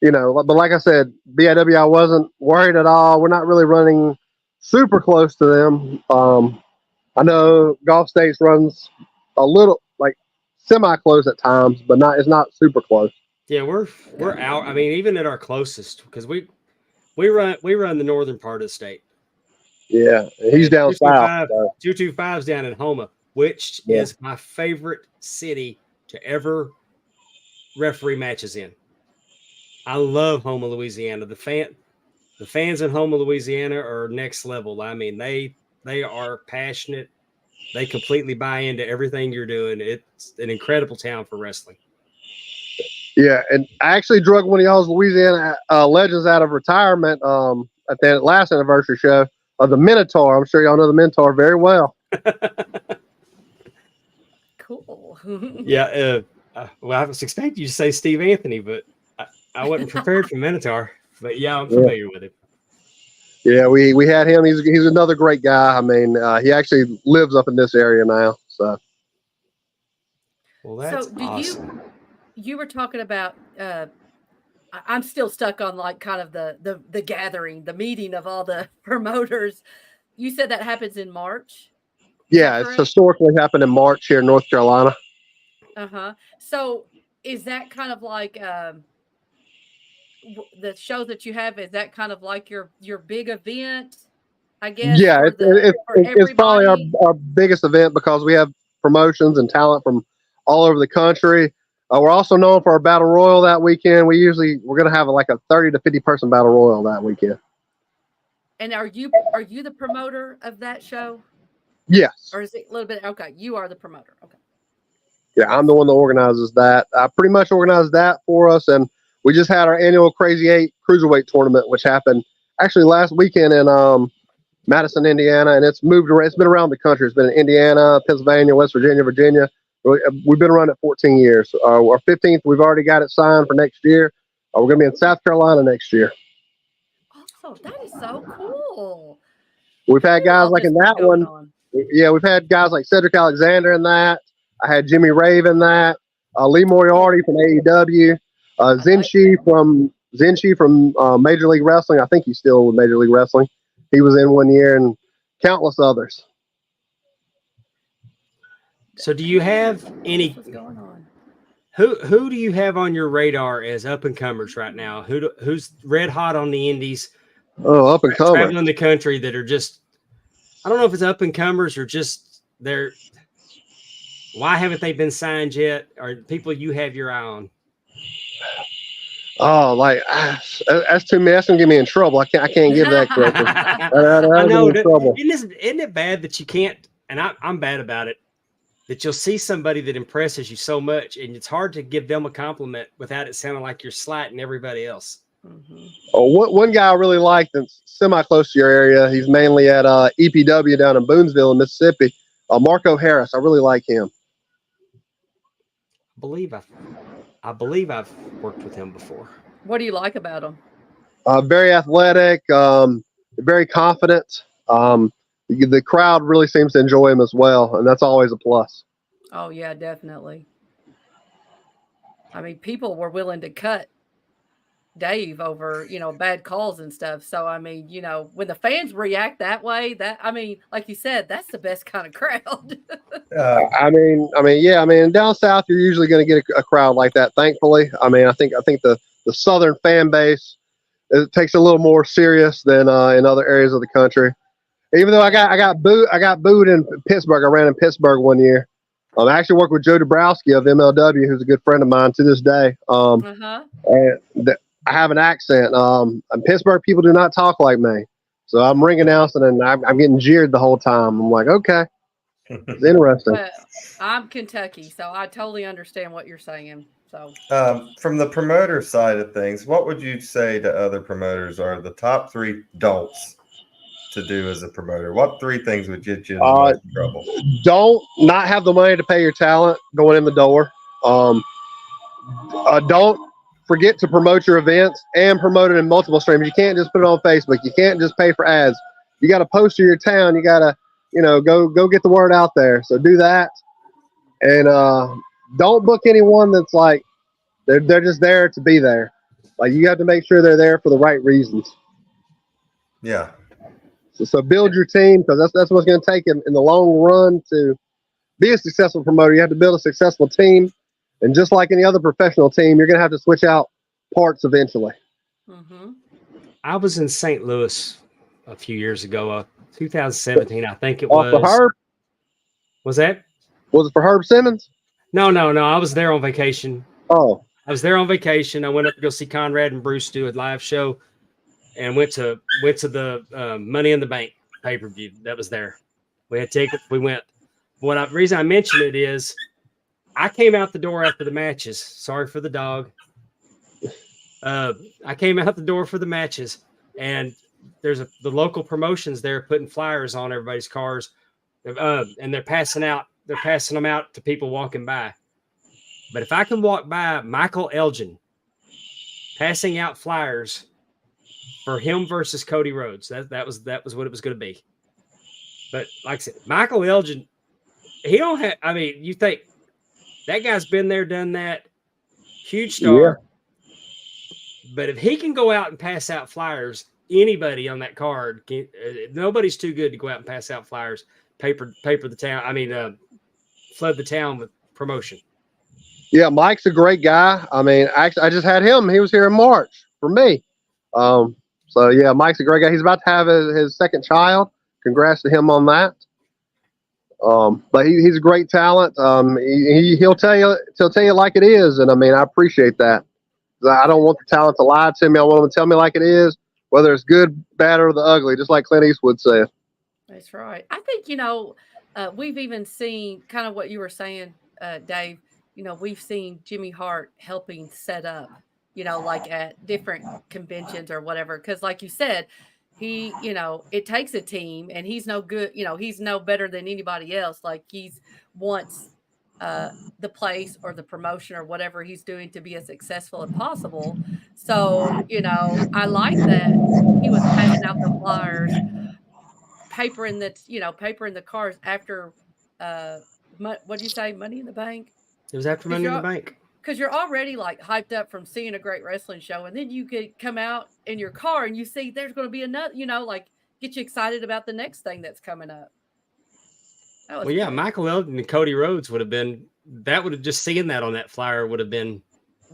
but like I said, BIW, I wasn't worried at all. We're not really running super close to them. I know Gulf States runs a little like semi-close at times, but it's not super close. Yeah, we're out. I mean, even at our closest, because we run the northern part of the state. Yeah, he's down south. 225's down in Houma, which is my favorite city to ever referee matches in. I love Houma, Louisiana. The fans in Houma, Louisiana are next level. I mean, they are passionate. They completely buy into everything you're doing. It's an incredible town for wrestling. Yeah, and I actually drug one of y'all's Louisiana legends out of retirement at that last anniversary show of the Minotaur. I'm sure y'all know the Minotaur very well. Cool. Yeah. Well, I was expecting you to say Steve Anthony, but I wasn't prepared for Minotaur. But yeah, I'm familiar with him. Yeah, we had him. He's another great guy. I mean, he actually lives up in this area now. So. Well, that's awesome. You were talking about. I'm still stuck on like kind of the gathering, the meeting of all the promoters. You said that happens in March? Yeah, it's historically happened in March here in North Carolina. So is that kind of like the shows that you have? Is that kind of like your big event? I guess. Yeah, it's probably our biggest event because we have promotions and talent from all over the country. We're also known for our battle royal that weekend. We're going to have like a 30 to 50 person battle royal that weekend. And are you the promoter of that show? Yes. Or is it a little bit? Okay, you are the promoter. Okay. Yeah, I'm the one that organizes that. I pretty much organized that for us, and we just had our annual Crazy 8 Cruiserweight tournament, which happened actually last weekend in Madison, Indiana, and it's moved around. It's been around the country. It's been in Indiana, Pennsylvania, West Virginia, Virginia. We've been running it 14 years. Our 15th, we've already got it signed for next year. We're going to be in South Carolina next year. Oh, that is so cool. We've had guys like in that one. Yeah, we've had guys like Cedric Alexander in that. I had Jimmy Rave in that. Lee Moriarty from AEW. Zenshi from Major League Wrestling. I think he's still with Major League Wrestling. He was in one year, and countless others. So do you have any? What's going on? Who do you have on your radar as up and comers right now? Who's red hot on the indies? Oh, up and comers traveling the country that are just. I don't know if it's up and comers or just they're. Why haven't they been signed yet? Or people you have your eye on? Oh, like that's too many. That's gonna get me in trouble. I can't give that correctly. I know. Isn't it bad that you can't? And I'm bad about it. That you'll see somebody that impresses you so much, and it's hard to give them a compliment without it sounding like you're slighting everybody else. Mm-hmm. Oh, one guy I really like that's semi-close to your area. He's mainly at EPW down in Boonesville, in Mississippi. Marco Harris. I really like him. I believe I've worked with him before. What do you like about him? Very athletic, very confident. The crowd really seems to enjoy him as well, and that's always a plus. Oh yeah, definitely. I mean, people were willing to cut Dave over, bad calls and stuff. So I mean, when the fans react that way, like you said, that's the best kind of crowd. Uh, Yeah. Down south, you're usually going to get a crowd like that. Thankfully, I think the southern fan base, it takes a little more serious than in other areas of the country. Even though I got booed in Pittsburgh. I ran in Pittsburgh one year. I actually worked with Joe Dabrowski of MLW, who's a good friend of mine to this day. Uh-huh. I have an accent. And Pittsburgh people do not talk like me, so I'm ring announcing and I'm getting jeered the whole time. I'm like, okay, it's interesting. Well, I'm Kentucky, so I totally understand what you're saying. So from the promoter side of things, what would you say to other promoters are the top 3 don'ts to do as a promoter? What 3 things would get you in the most trouble? Don't not have the money to pay your talent going in the door. Don't forget to promote your events and promote it in multiple streams. You can't just put it on Facebook. You can't just pay for ads. You got to post to your town. You got to, go get the word out there. So do that, and don't book anyone that's like they're just there to be there. Like you have to make sure they're there for the right reasons. Yeah. So build your team, because that's what's going to take in the long run to be a successful promoter. You have to build a successful team, and just like any other professional team, you're going to have to switch out parts eventually. Mm-hmm. I was in St. Louis a few years ago, 2017, I think it was. For Herb? Was that? Was it for Herb Simmons? No. I was there on vacation. Oh. I was there on vacation. I went up to go see Conrad and Bruce do a live show, and went to the Money in the Bank pay-per-view that was there. We had tickets. We went. The reason I mention it is I came out the door after the matches. Sorry for the dog. I came out the door for the matches, and there's the local promotions there putting flyers on everybody's cars, and they're passing them out to people walking by. But if I can walk by Michael Elgin passing out flyers for him versus Cody Rhodes, that was what it was going to be. But like I said, Michael Elgin, he don't have. I mean, you think that guy's been there, done that, huge star. Yeah. But if he can go out and pass out flyers, anybody on that card, nobody's too good to go out and pass out flyers, paper the town. I mean, flood the town with promotion. Yeah, Mike's a great guy. Actually, I just had him. He was here in March for me. So yeah, Mike's a great guy. He's about to have his second child. Congrats to him on that. But he's a great talent. He'll tell you like it is, and I appreciate that. I don't want the talent to lie to me. I want them to tell me like it is, whether it's good, bad, or the ugly, just like Clint Eastwood said. That's right. I think, we've even seen kind of what you were saying, Dave. We've seen Jimmy Hart helping set up, like at different conventions or whatever. Because like you said, he, it takes a team, and he's no good. He's no better than anybody else. Like he's wants the place or the promotion or whatever he's doing to be as successful as possible. So, I like that he was passing out the flyers, paper in the cars after, what do you say? Money in the Bank. It was after Money in the Bank. Because you're already like hyped up from seeing a great wrestling show. And then you could come out in your car and you see there's going to be another, like get you excited about the next thing that's coming up. Well, yeah, Michael Elgin and Cody Rhodes would have just seeing that on that flyer would have been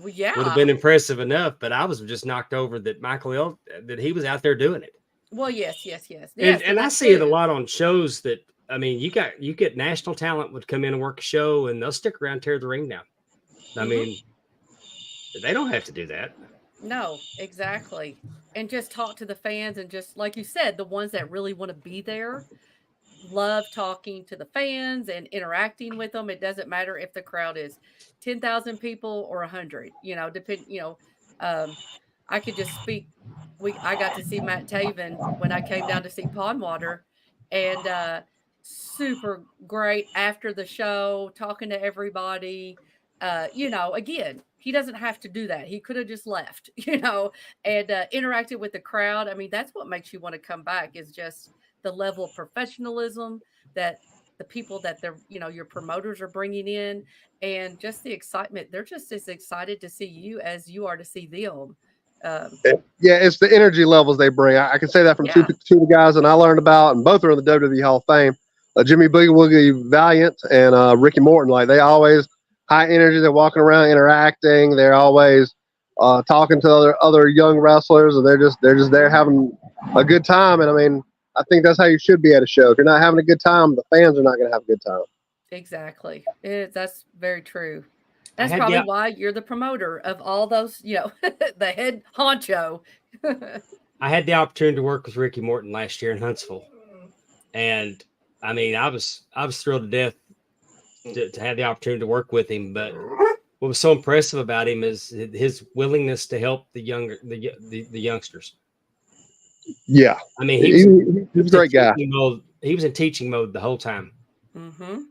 impressive enough. But I was just knocked over that Michael Elgin, that he was out there doing it. Well, yes. And I see it a lot on shows that, you get national talent would come in and work a show, and they'll stick around, tear the ring down. I mean, they don't have to do that. No, exactly. And just talk to the fans, and just like you said, the ones that really want to be there love talking to the fans and interacting with them. It doesn't matter if the crowd is 10,000 people or 100, I could just speak. I got to see Matt Taven when I came down to see Pondwater, and super great after the show, talking to everybody. Again, he doesn't have to do that. He could have just left, and interacted with the crowd. That's what makes you want to come back, is just the level of professionalism that the people that they're, your promoters are bringing in, and just the excitement. They're just as excited to see you as you are to see them. Yeah, it's the energy levels they bring. I can say that from two of the guys that I learned about, and both are in the WWE Hall of Fame. Jimmy Boogie Woogie Valiant and Ricky Morton. Like, they always high energy. They're walking around interacting. They're always talking to other young wrestlers, and they're just there having a good time. And I mean, I think that's how you should be at a show. If you're not having a good time, the fans are not going to have a good time. Exactly. That's very true. That's probably why you're the promoter of all those, the head honcho. I had the opportunity to work with Ricky Morton last year in Huntsville. And I mean, I was thrilled to death to have the opportunity to work with him. But what was so impressive about him is his willingness to help the youngsters. Yeah. I mean, he was a great guy. He was in teaching mode the whole time. Mm-hmm.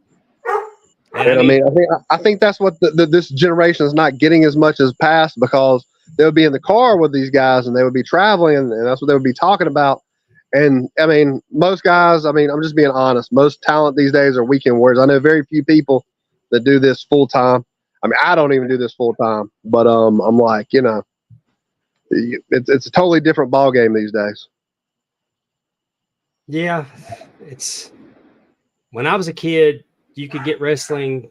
And I think that's what this generation is not getting as much as past, because they would be in the car with these guys and they would be traveling, and that's what they would be talking about. And I mean, most guys, I mean, I'm just being honest, most talent these days are weekend warriors. I know very few people that do this full time. I mean, I don't even do this full time, but I'm like, it's a totally different ball game these days. Yeah, when I was a kid, you could get wrestling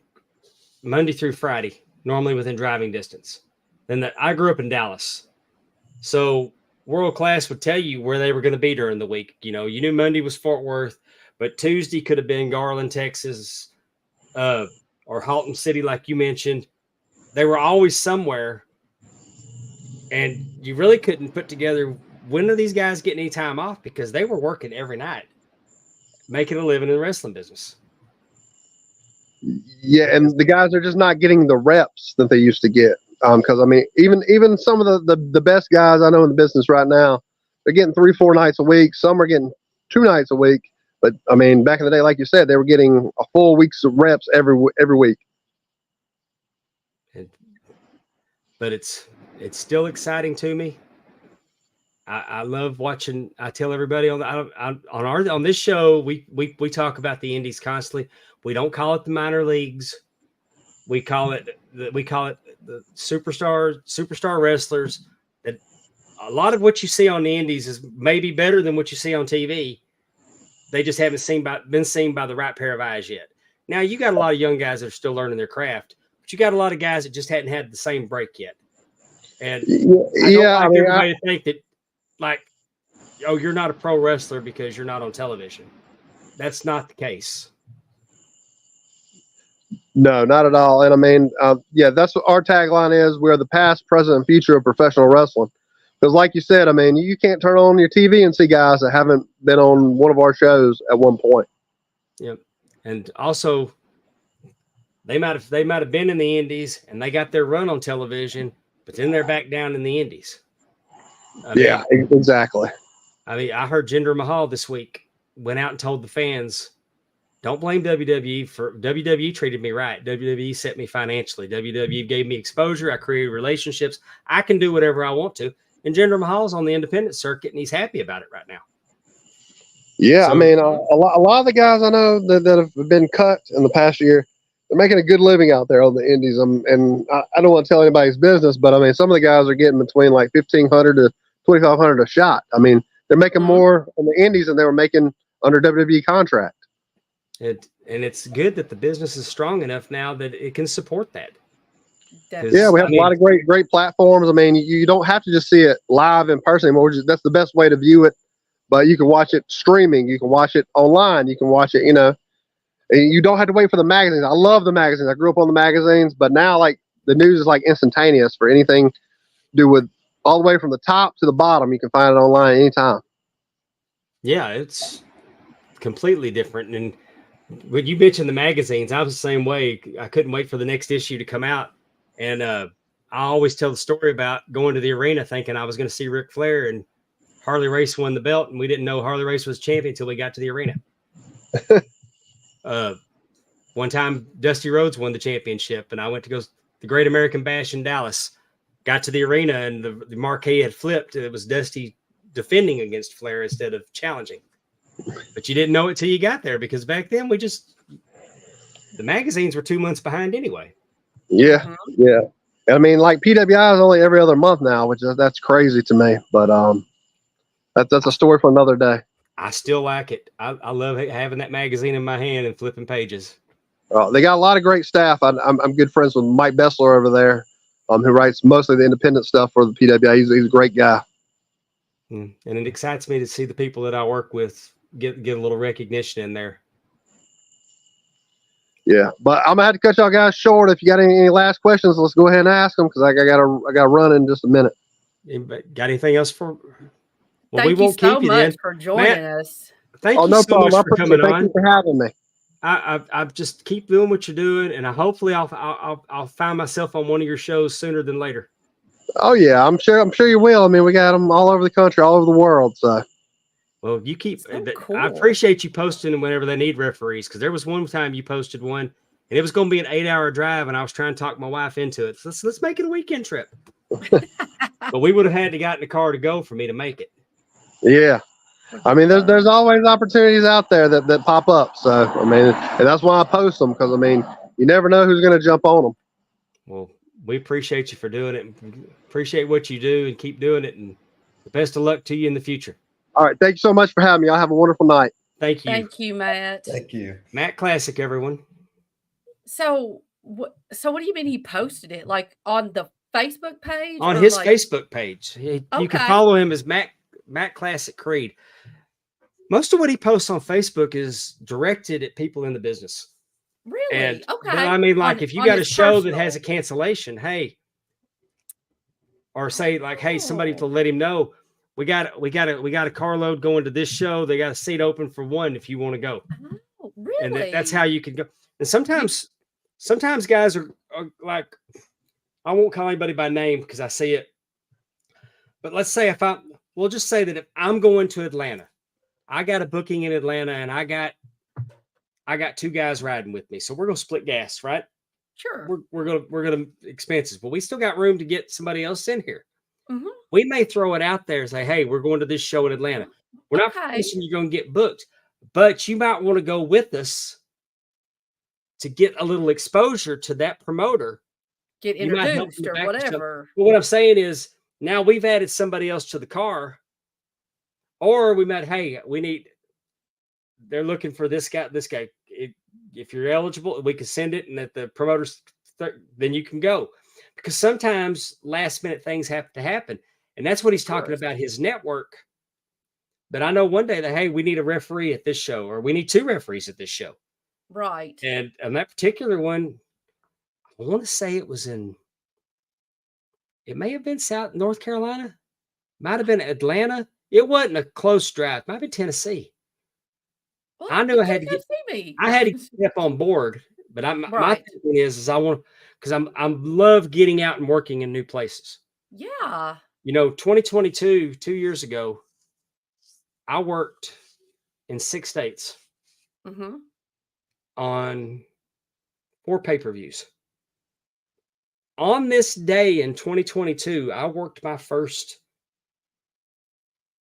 Monday through Friday, normally within driving distance. Then I grew up in Dallas, so World Class would tell you where they were going to be during the week. You knew Monday was Fort Worth, but Tuesday could have been Garland, Texas, or Halton City, like you mentioned. They were always somewhere, and you really couldn't put together when are these guys getting any time off, because they were working every night, making a living in the wrestling business. Yeah, and the guys are just not getting the reps that they used to get. Because I mean, even some of the best guys I know in the business right now, they're getting 3-4 nights a week. Some are getting 2 nights a week. But I mean, back in the day, like you said, they were getting a full week's of reps every week. But it's still exciting to me. I love watching. I tell everybody on this show, we talk about the indies constantly. We don't call it the minor leagues. We call it the superstar wrestlers. That a lot of what you see on the indies is maybe better than what you see on TV. They just haven't been seen by the right pair of eyes yet. Now you got a lot of young guys that are still learning their craft, but you got a lot of guys that just hadn't had the same break yet. And I don't like everybody to think that, like, oh, you're not a pro wrestler because you're not on television. That's not the case. No, not at all. And I mean, that's what our tagline is. We're the past, present, and future of professional wrestling. Because like you said, I mean, you can't turn on your TV and see guys that haven't been on one of our shows at one point. Yep. And also, they might have been in the indies and they got their run on television, but then they're back down in the indies. Exactly. I mean, I heard Jinder Mahal this week went out and told the fans, don't blame WWE for WWE treated me right. WWE set me financially. WWE gave me exposure. I created relationships. I can do whatever I want to. And Jinder Mahal's on the independent circuit, and he's happy about it right now. Yeah, so, I mean, a lot of the guys I know that have been cut in the past year, they're making a good living out there on the indies. And I don't want to tell anybody's business, but I mean, some of the guys are getting between like $1,500 to $2,500 a shot. I mean, they're making more on the indies than they were making under WWE contract. And it's good that the business is strong enough now that it can support that. Yeah, we have a lot of great platforms. I mean, you don't have to just see it live in person anymore. That's the best way to view it. But you can watch it streaming. You can watch it online. You can watch it, and you don't have to wait for the magazines. I love the magazines. I grew up on the magazines, but now like the news is like instantaneous for anything to do with all the way from the top to the bottom. You can find it online anytime. Yeah, it's completely different. And when you mentioned the magazines, I was the same way. I couldn't wait for the next issue to come out. And I always tell the story about going to the arena thinking I was going to see Ric Flair, and Harley Race won the belt, and we didn't know Harley Race was champion until we got to the arena. One time, Dusty Rhodes won the championship, and I went to go the Great American Bash in Dallas. Got to the arena, and the marquee had flipped. It was Dusty defending against Flair instead of challenging. But you didn't know it till you got there, because back then we just the magazines were 2 months behind anyway. Yeah, Mhm. yeah. I mean, like PWI is only every other month now, which that's crazy to me. But that's a story for another day. I still like it. I love having that magazine in my hand and flipping pages. They got a lot of great staff. I'm good friends with Mike Bessler over there, who writes mostly the independent stuff for the PWI. He's a great guy. And it excites me to see the people that I work with get a little recognition in there. Yeah, but I'm gonna have to cut y'all guys short. If you got any last questions, let's go ahead and ask them because I gotta run in just a minute. Anybody got anything else for? Well, Thank we you won't so keep you much then. for joining Matt, us. Thank you No so problem. much I for appreciate it. coming Thank you on. for having me. I just keep doing what you're doing, and hopefully I'll find myself on one of your shows sooner than later. Oh yeah, I'm sure you will. I mean, we got them all over the country, all over the world. So. Well, you keep. So cool. I appreciate you posting whenever they need referees, because there was one time you posted one, and it was going to be an 8-hour drive, and I was trying to talk my wife into it. So let's make it a weekend trip. But we would have had to got in the car to go for me to make it. Yeah. I mean, there's always opportunities out there that pop up. So, I mean, and that's why I post them because, I mean, you never know who's going to jump on them. Well, we appreciate you for doing it. Appreciate what you do and keep doing it. And the best of luck to you in the future. All right. Thank you so much for having me. Y'all have a wonderful night. Thank you. Thank you, Matt. Thank you. Matt Classic, everyone. So what do you mean he posted it? Like on the Facebook page? On or his like, Facebook page. You can Okay. follow him as Matt Classic Creed. Most of what he posts on Facebook is directed at people in the business. Really? And Okay. but I mean, like, if you on got a his show that has a personal. cancellation, hey, or say like, hey, somebody to Oh. let him know we got a carload going to this show. They got a seat open for one if you want to go. Oh, And really? that's how you can go. And sometimes guys are like, I won't call anybody by name because I see it. But let's say we'll just say that if I'm going to Atlanta, I got a booking in Atlanta and I got 2 guys riding with me. So we're going to split gas, right? Sure. We're going to expenses, but we still got room to get somebody else in here. Mhm. We may throw it out there and say, hey, we're going to this show in Atlanta. We're not Okay. promising you're going to get booked, but you might want to go with us to get a little exposure to that promoter. Get You might help introduced them or back to something. whatever. But what I'm saying is now we've added somebody else to the car, or we might, hey, they're looking for this guy. If you're eligible, we can send it, and at the promoters, then you can go. Because sometimes last minute things have to happen. And that's what he's talking about, his network. But I know one day that, hey, we need a referee at this show, or we need 2 referees at this show. Right. And on that particular one, I want to say it may have been North Carolina, might have been Atlanta. It wasn't a close drive, might have been Tennessee. Well, I knew you I had can to come see me. I had to get on board, but my Right. thinking is I want, because I love getting out and working in new places. Yeah. 2022, 2 years ago, I worked in 6 states Mm-hmm. on 4 pay-per-views. On this day in 2022, I worked my first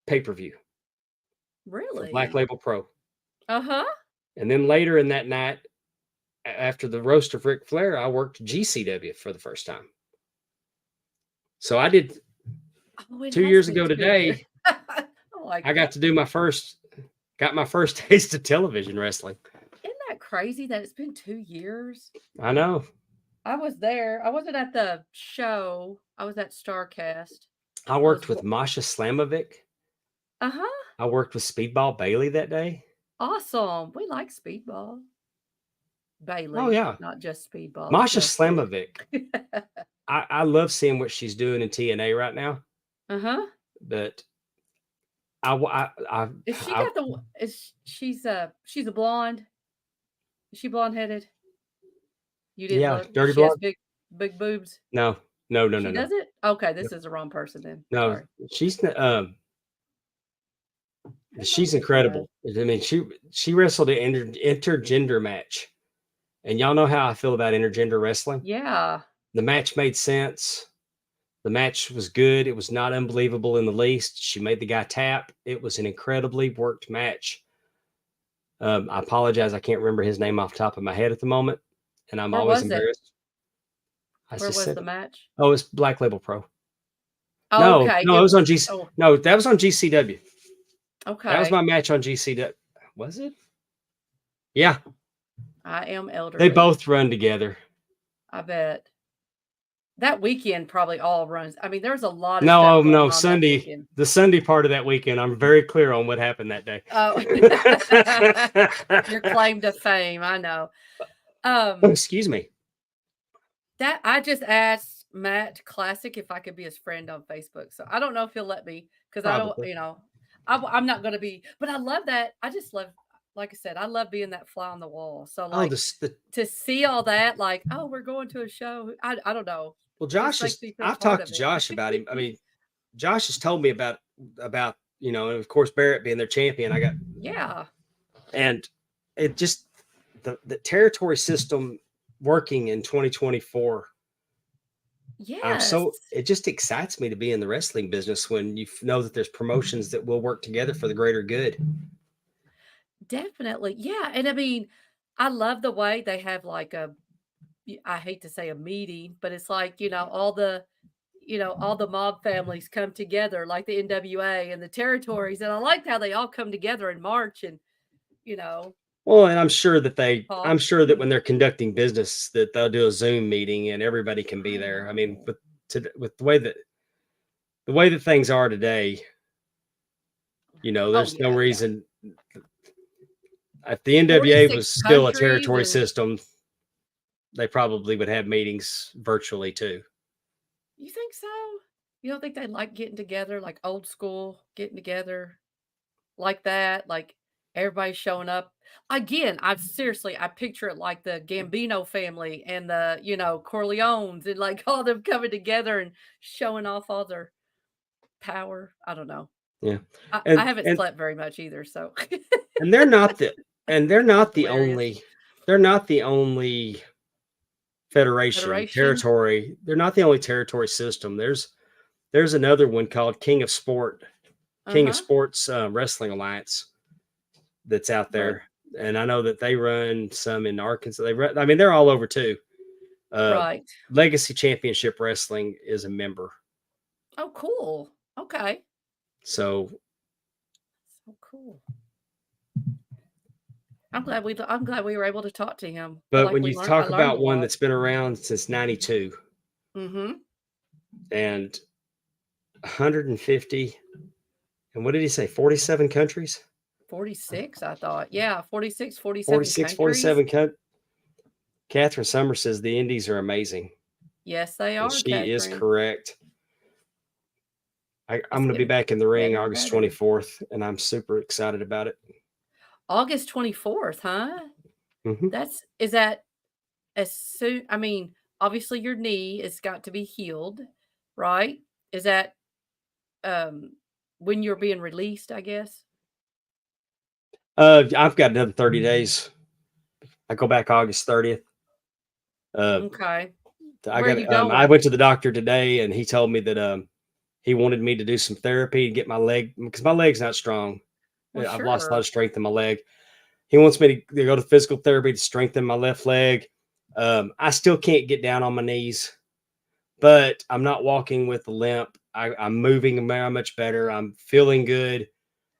pay-per-view for Really? Black Label Pro. Uh-huh. And then later in that night, after the roast of Ric Flair, I worked GCW for the first time. So I did Oh, it 2 has years been ago 2 today. years. I got to do got my first taste of television wrestling. Isn't that crazy that it's been 2 years? I know. I was there. I wasn't at the show. I was at StarCast. I worked with Masha Slamovic. Uh-huh. I worked with Speedball Bailey that day. Awesome. We like Speedball. Bailey. Oh, yeah. Not just Speedball. Masha just Slamovic. I love seeing what she's doing in TNA right now. Uh-huh. But she's a blonde? Is she blonde-headed? You didn't Yeah, look. dirty She has blonde. big boobs. No. She does it? Okay, this is the wrong person then. No, Sorry. she's incredible. I mean, she wrestled an intergender match, and y'all know how I feel about intergender wrestling. Yeah. The match made sense. The match was good. It was not unbelievable in the least. She made the guy tap. It was an incredibly worked match. I apologize. I can't remember his name off the top of my head at the moment. and I'm Where always was it? embarrassed. I Where just was said, the match? oh, it's Black Label Pro. Oh, No, okay. no, it was on GC. Oh, No, that was on GCW. That was okay. my match on GCW. Was it? Yeah, I am they elderly. both run together. I bet. That weekend probably all runs. I mean, there's a lot of No, stuff oh, going no, on that Sunday, weekend. the Sunday part of that weekend, I'm very clear on what happened that day. Oh, your claim to fame. I know. Excuse me. That I just asked Matt Classic if I could be his friend on Facebook. So I don't know if he'll let me because I don't, Probably. I'm not going to be, but I love that. I just love, like I said, I love being that fly on the wall. So Oh, like to see all that, like, oh, we're going to a show. I don't know. well, It Josh just makes is. me feel I've part talked of to it. Josh about him. I mean, Josh has told me about and of course Barrett being their champion. Yeah. And it just the territory system working in 2024. Yes. It just excites me to be in the wrestling business when you know that there's promotions that will work together for the greater good. Definitely. Yeah. And I mean, I love the way they have like I hate to say a meeting, but it's like, all the mob families come together, like the NWA and the territories. And I liked how they all come together in March and, you know, Well, and I'm sure talk. that when they're conducting business, that they'll do a Zoom meeting and everybody can be there. I mean, with the way that things are today, there's no Yeah. reason. If the NWA 46 was still a countries territory and system, they probably would have meetings virtually too. you think so? You don't think they like getting together, like old school, getting together like that? Like everybody showing up. Again, I picture it like the Gambino family and the, Corleones and like all them coming together and showing off all their power. I don't know. Yeah, I haven't and slept very much either, so and they're not the and they're that's not the hilarious. only they're not the only federation Federation? territory. They're not the only territory system. There's another one called King of Uh-huh. Sports Wrestling Alliance that's out Right. there, and I know that they run some in Arkansas. I mean, they're all over too. Right. Legacy Championship Wrestling is a member, Oh, cool. Okay. so So cool. I'm glad we were able to talk to him. I feel but like when you I talk learned a about one lot. that's been around since 92 Mm-hmm. and 150, and what did he say, 47 countries? 46, I thought. Yeah, 46, 47 46, countries. 47. Catherine Summer says the Indies are amazing, Yes, they and are, she is Catherine. correct. I'm It's going to be getting back in the ring better and August better. 24th, and I'm super excited about it. August 24th, huh? Mm-hmm. Is that as soon, I mean, obviously your knee has got to be healed, right? Is that um when you're being released, I guess? I've got another 30 days. I go back August 30th. Okay. I Where are got. you I going? went to the doctor today, and he told me that he wanted me to do some therapy and get my leg, because my leg's not strong. Well, I've lost a lot sure. of strength in my leg. He wants me to go to physical therapy to strengthen my left leg. I still can't get down on my knees, but I'm not walking with a limp. I'm moving much better. I'm feeling good.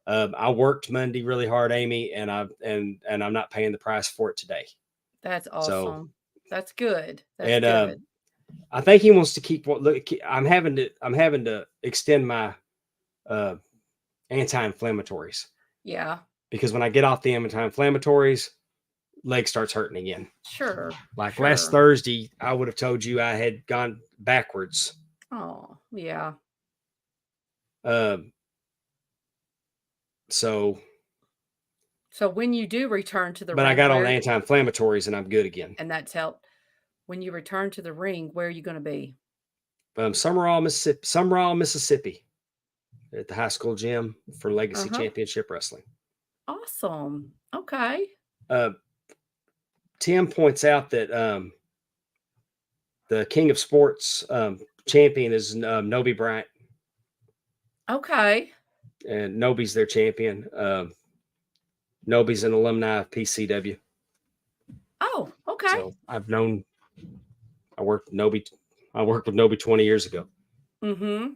I worked Monday really hard, Amy, and I'm not paying the price for it today. That's So, awesome. That's good. That's and good. I think he wants to keep. Look, I'm having to extend my uh, anti-inflammatories, Yeah. because when I get off the anti-inflammatories, leg starts hurting again. Sure. Like last Sure. Thursday, I would have told you I had gone backwards. Oh, yeah. Um, so, So when you do return to the but I ring, got on anti-inflammatories and I'm good again. and that's helped. When you return to the ring, where are you going to be? Summerall, Mississippi, at the high school gym for Legacy Uh-huh. Championship Wrestling. Awesome. Okay. Tim points out that the King of Sports champion is Nobi Bryant, Okay. and Nobi's their champion. Nobi's an alumni of PCW. Oh, okay. So I worked with Nobi 20 years ago. Mm-hmm.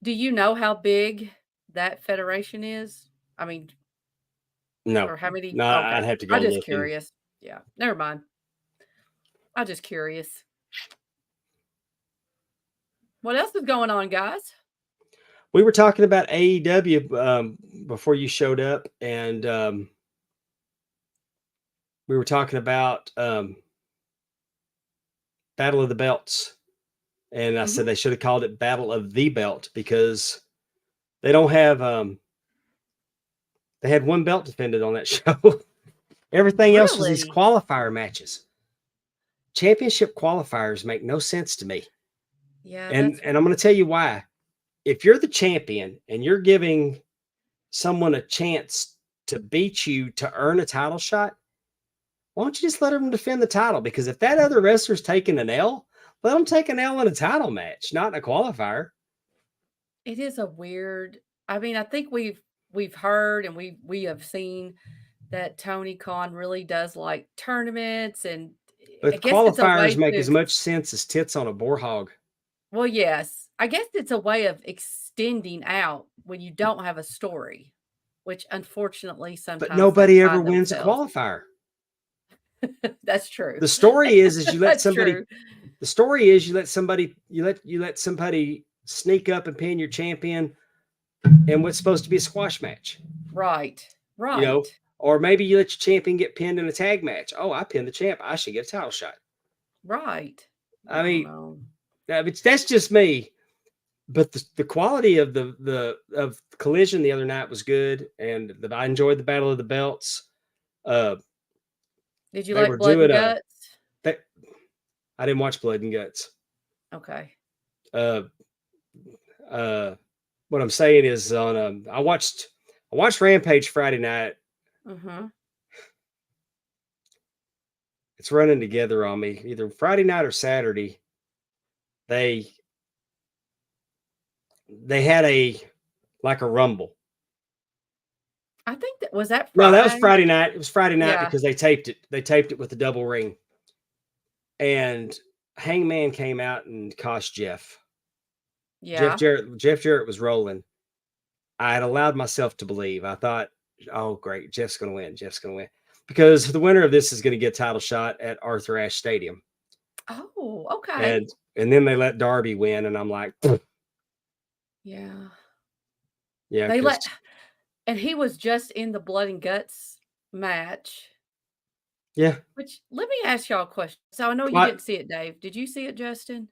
Do you know how big that federation is? I mean, No, or how many? no, Okay. I'd have to I'm go just look. curious. Yeah. Never mind. I'm just curious. What else is going on, guys? We were talking about AEW before you showed up, and we were talking about Battle of the Belts. And I said Mhm. they should have called it Battle of the Belt because they don't have they had one belt defended on that show. Everything else was these Really? qualifier matches. Championship qualifiers make no sense to me. Yeah, And that's I'm going to tell you why. If you're the champion and you're giving someone a chance to beat you to earn a title shot, why don't you just let them defend the title? Because if that other wrestler's taking an L, let them take an L in a title match, not in a qualifier. it is a weird. I mean, I think we've heard and we have seen that Tony Khan really does like tournaments, and I But guess it's a qualifiers way make to as much sense as tits on a boar hog. well, yes. I guess it's a way of extending out when you don't have a story, which unfortunately But sometimes they nobody ever find wins a themselves. qualifier. That's true. The story is you let That's somebody true. the story is you let somebody sneak up and pin your champion in what's supposed to be a squash match. Right. You know, Right. or maybe you let your champion get pinned in a tag match. Oh, I pinned the champ. I should get a title shot. Right. I I don't mean, know. that's just me. But the quality of the of Collision the other night was good, and I enjoyed the Battle of the Belts. Uh, Did you they were like Blood and doing Guts? they, I didn't watch Blood and Guts. Okay. Uh, uh, what I'm saying is I watched Rampage Friday night. Mm-hmm. It's running together on me. Either Friday night or Saturday. They had like a rumble. I think that was that No, that was Friday. Friday night. It was Friday night Yeah. because they taped it. They taped it with the double ring. And Hangman came out and cost Jeff. Yeah. Jeff Jarrett was rolling. I had allowed myself to believe. I thought, oh great, Jeff's gonna win. Jeff's gonna win. Because the winner of this is gonna get a title shot at Arthur Ashe Stadium. Oh, okay. And then they let Darby win, and I'm like, Yeah. yeah, They because let and he was just in the Blood and Guts match. yeah. Which let me ask y'all a question. So I know you What? didn't see it, Dave. Did you see it, Justin?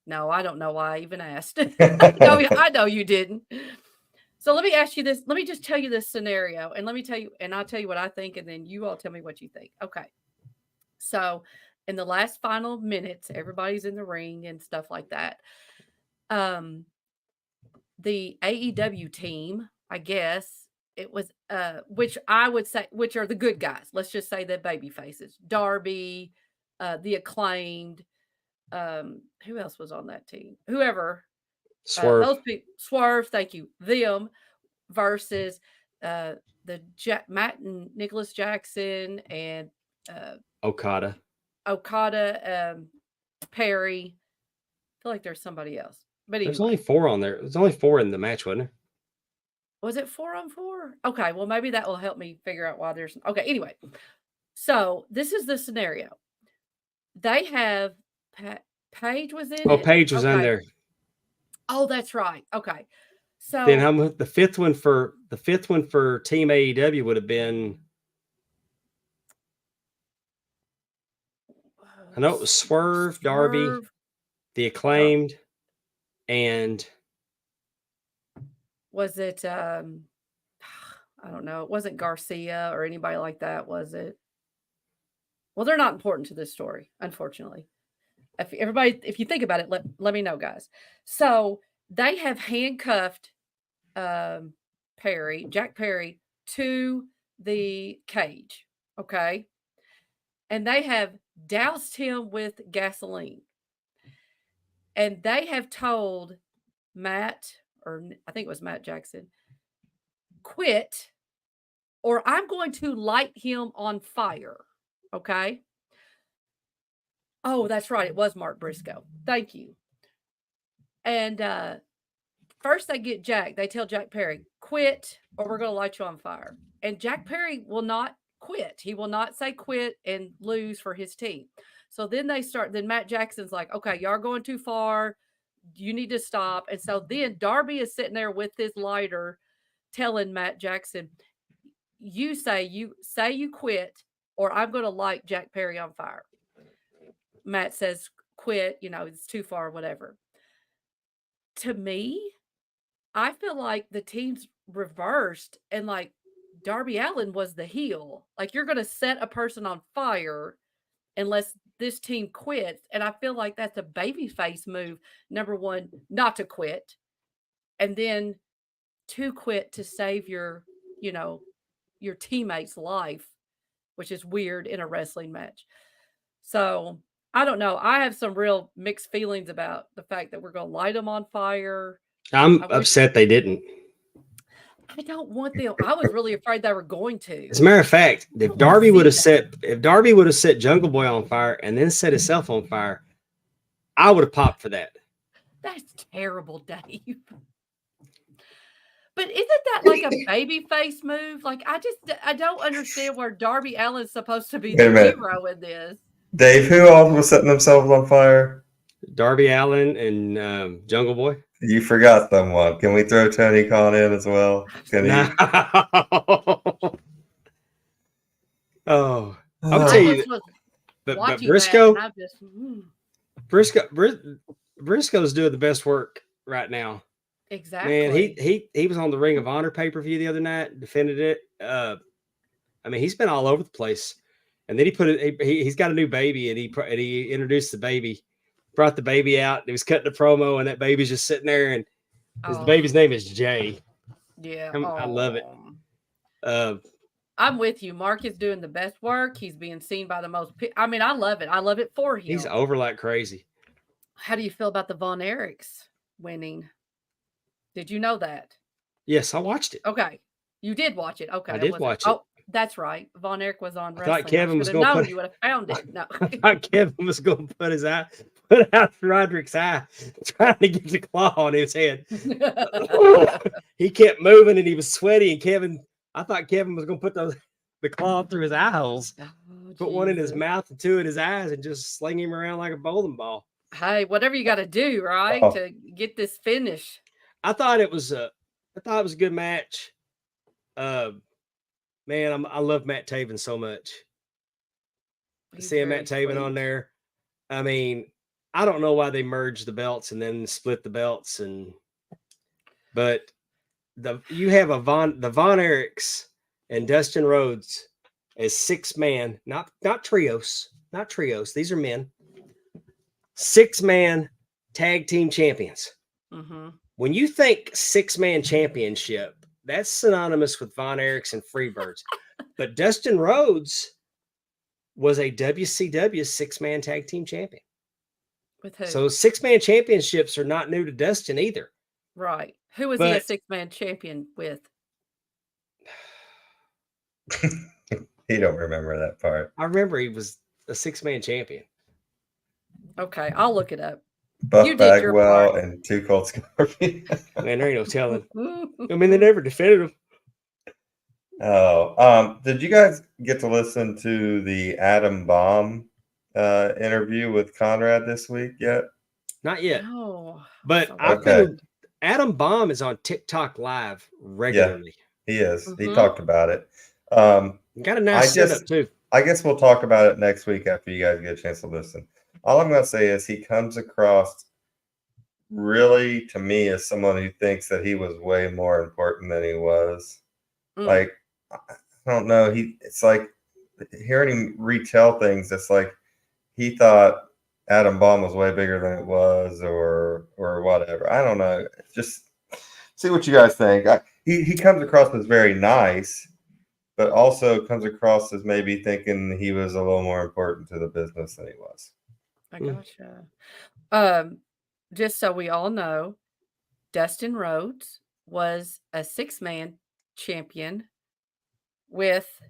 No, I don't know why I even asked. I know you didn't. So let me ask you this. Let me just tell you this scenario, and let me tell you, and I'll tell you what I think, and then you all tell me what you think. Okay. So in the last final minutes, everybody's in the ring and stuff like that. The AEW team, I guess it was which I would say which are the good guys. Let's just say the baby faces. Darby, the Acclaimed, who else was on that team? Whoever Swerve. those people, Swerve, thank you. Them versus Matt and Nicholas Jackson and Okada. Perry. I feel like there's somebody else. But There's only anyway, 4 on there. There's only 4 in the match, wasn't there? was it 4-on-4? Okay, well maybe that will help me figure out why there's okay. Anyway, so this is the scenario. They have Paige was in Oh, it. Paige was on Okay. there. Oh, that's right. Okay. So Then how much the fifth one for Team AEW would have been? I know it was Swerve, Darby, the Acclaimed, and was it I don't know. It wasn't Garcia or anybody like that, was it? Well, they're not important to this story, unfortunately. If you think about it, let me know, guys. So they have handcuffed Jack Perry, to the cage. Okay. And they have doused him with gasoline. And they have told Matt, or I think it was Matt Jackson, quit, or I'm going to light him on fire. Okay. Oh, that's right. It was Mark Briscoe. Thank you. And first they get Jack. They tell Jack Perry, quit or we're going to light you on fire. And Jack Perry will not quit. He will not say quit and lose for his team. So then then Matt Jackson's like, okay, y'all are going too far. You need to stop. And so then Darby is sitting there with his lighter telling Matt Jackson, you say you quit or I'm going to light Jack Perry on fire. Matt says, quit, it's too far, whatever. To me, I feel like the team's reversed and like Darby Allin was the heel. Like you're going to set a person on fire unless this team quits. And I feel like that's a babyface move. Number one, not to quit. And then to quit to save your teammate's life, which is weird in a wrestling match. So I don't know. I have some real mixed feelings about the fact that we're going to light them on fire. I'm upset they didn't. I don't want them. I was really afraid they were going to. As a matter of fact, if Darby would have set Jungle Boy on fire and then set himself on fire, I would have popped for that. That's terrible, Dave. But isn't that like a baby face move? Like I don't understand where Darby Allin's supposed to be the hero in this. Dave, who all was setting themselves on fire? Darby Allin and Jungle Boy. You forgot someone. Can we throw Tony Khan in as well? Can he? Oh, I'll tell you. But Briscoe, Briscoe's doing the best work right now. Exactly. Man, he was on the Ring of Honor pay-per-view the other night, defended it. I mean, he's been all over the place. And then he's got a new baby, and he introduced the baby, brought the baby out. He was cutting a promo, and that baby's just sitting there, and the baby's name is Jay. Yeah, I love it. I'm with you. Mark is doing the best work. He's being seen by the most. I mean, I love it. I love it for him. He's over like crazy. How do you feel about the Von Erichs winning? Did you know that? Yes, I watched it. Okay, you did watch it. Okay, I did watch it. Oh, that's right. Von Erich was on wrestling. I thought Kevin was going to you would have found it. No, I thought Kevin was going to put out Roderick's eye, trying to get the claw on his head. He kept moving, and he was sweaty. And I thought Kevin was going to put the claw through his eye holes, put one in his mouth and two in his eyes, and just sling him around like a bowling ball. Hey, whatever you got to do, right, to get this finish. I thought it was a good match. Man, I love Matt Taven so much. Seeing Matt Taven on there. I mean, I don't know why they merged the belts and then split the belts, but you have the Von Erichs and Dustin Rhodes as 6-man, not trios. These are men. 6-man tag team champions. Mm-hmm. When you think 6-man championship, that's synonymous with Von Erichs and Freebirds. But Dustin Rhodes was a WCW 6-man tag team champion. With who? So 6-man championships are not new to Dustin either. Right. Who was he a 6-man champion with? He don't remember that part. I remember he was a 6-man champion. Okay, I'll look it up. Buff Bagwell and Too Cold Scorpion. Man, there ain't no telling. I mean, they never defended him. Oh, did you guys get to listen to the Adam Bomb interview with Conrad this week yet? Not yet. No. But Adam Bomb is on TikTok Live regularly. Yeah, he is. Mm-hmm. He talked about it. Got a nice setup too. I guess we'll talk about it next week after you guys get a chance to listen. All I'm going to say is he comes across really, to me, as someone who thinks that he was way more important than he was. Like, I don't know. It's like hearing him retell things. It's like he thought Adam Bomb was way bigger than it was, or whatever. I don't know. Just see what you guys think. He comes across as very nice, but also comes across as maybe thinking he was a little more important to the business than he was. I gotcha. Just so we all know, Dustin Rhodes was a 6-man champion with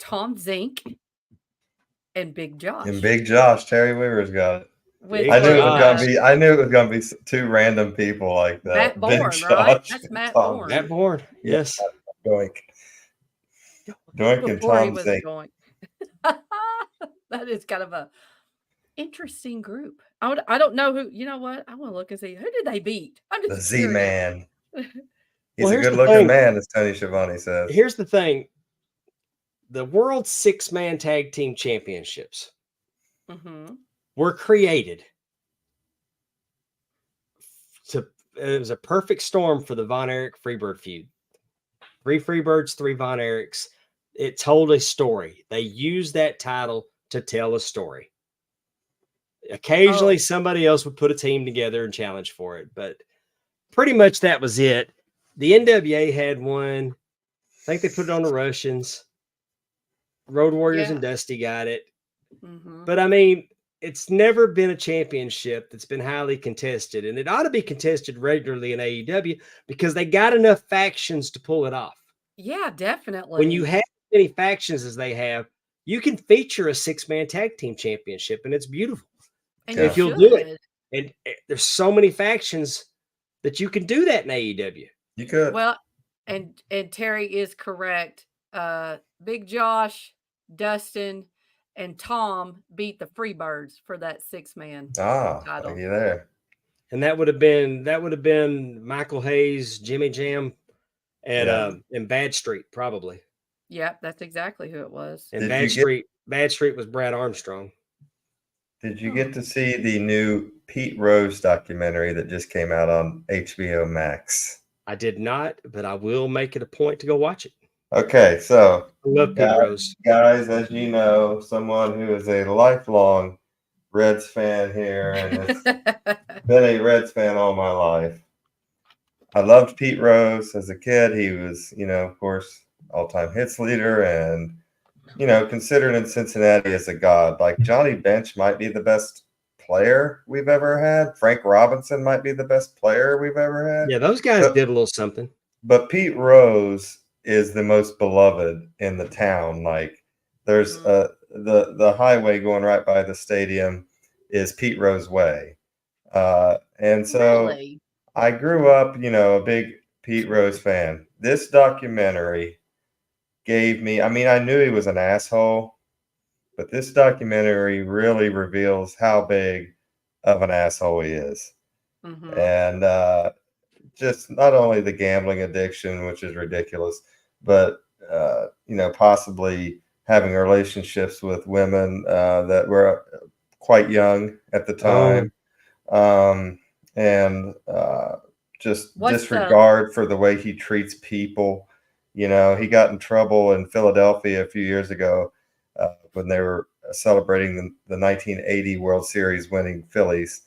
Tom Zink and Big Josh. And Big Josh, Terry Weaver's got it. With, I knew it was gonna Josh. be. I knew it was gonna be two random people like that. Matt Big Bourne, Josh right? That's and Matt Tom Bourne. Matt Bourne. Yes. Doink. Doink and Before he Tom was Zink. going. That is kind of a interesting group. I don't know who. You know what? I want to look and see who did they beat. I'm The just Z curious. Man. He's Well, a here's the good-looking thing. man, as Tony Schiavone says. Here's the thing. The World 6-Man Tag Team Championships Mm-hmm. were created it was a perfect storm for the Von Erich Freebird feud. 3 Freebirds, 3 Von Erichs. It told a story. They used that title to tell a story. Occasionally, somebody else would put a team together and challenge for it, but pretty much that was it. The NWA had one. I think they put it on the Russians. Road Warriors and Dusty got it. Mm-hmm. But I mean, it's never been a championship that's been highly contested, and it ought to be contested regularly in AEW because they got enough factions to pull it off. Yeah, definitely. When you have as many factions as they have, you can feature a 6-man tag team championship, and it's beautiful. and if you you'll do it. should. And there's so many factions that you can do that in AEW. You could. Well, and Terry is correct. Big Josh, Dustin, and Tom beat the Freebirds for that 6-man title. Are you there? And that would have been Michael Hayes, Jimmy Jam, and Bad Street, probably. Yep, that's exactly who it was. And Bad Street was Brad Armstrong. Did you get to see the new Pete Rose documentary that just came out on HBO Max? I did not, but I will make it a point to go watch it. Okay, so I love Pete Rose. Guys, as you know, someone who is a lifelong Reds fan here, and it's been a Reds fan all my life. I loved Pete Rose as a kid. He was, of course, all-time hits leader and, considered in Cincinnati as a god. Like Johnny Bench might be the best player we've ever had. Frank Robinson might be the best player we've ever had. Yeah, those guys did a little something. But Pete Rose is the most beloved in the town. Like there's the highway going right by the stadium is Pete Rose Way. And so Really? I grew up, a big Pete Rose fan. This documentary gave me, I knew he was an asshole, but this documentary really reveals how big of an asshole he is. Mm-hmm. And just not only the gambling addiction, which is ridiculous, but, possibly having relationships with women that were quite young at the time. Just disregard for the way he treats people. He got in trouble in Philadelphia a few years ago when they were celebrating the 1980 World Series winning Phillies.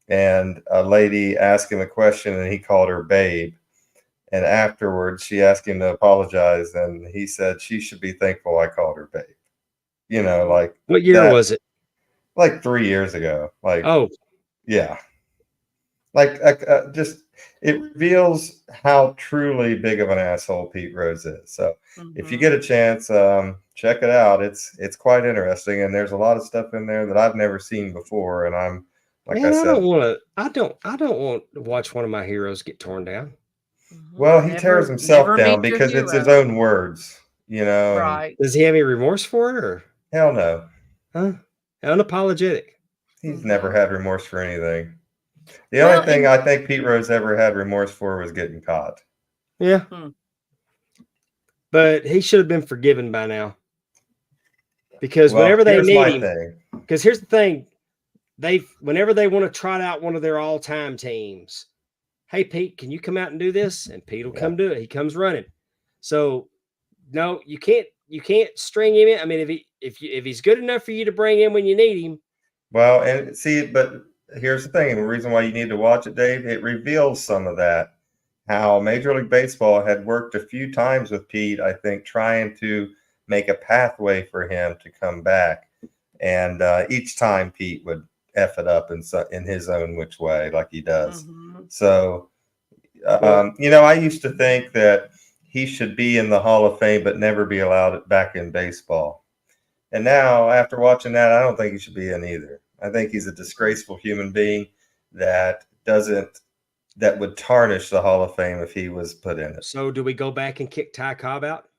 And a lady asked him a question and he called her babe. And afterwards, she asked him to apologize. And he said, she should be thankful I called her babe. Like. What year was it? Like 3 years ago. Like, oh, yeah. Like, just it reveals how truly big of an asshole Pete Rose is. So if you get a chance, check it out. It's quite interesting, and there's a lot of stuff in there that I've never seen before. And I'm like, I said, I don't want to watch one of my heroes get torn down. Well, he tears himself down because it's his own words, Right? Does he have any remorse for it, or hell no? Huh? Unapologetic. He's never had remorse for anything. The only thing I think Pete Rose ever had remorse for was getting caught. Yeah. But he should have been forgiven by now. Because whenever they need him, because here's the thing, whenever they want to trot out one of their all-time teams, hey Pete, can you come out and do this? And Pete will come do it. He comes running. So no, you can't string him in. I mean, if he's good enough for you to bring in when you need him. Well, and see, but here's the thing, and the reason why you need to watch it, Dave, it reveals some of that, how Major League Baseball had worked a few times with Pete, I think, trying to make a pathway for him to come back. And each time Pete would F it up in his own which way, like he does. So, I used to think that he should be in the Hall of Fame, but never be allowed back in baseball. And now, after watching that, I don't think he should be in either. I think he's a disgraceful human being that would tarnish the Hall of Fame if he was put in it. So do we go back and kick Ty Cobb out?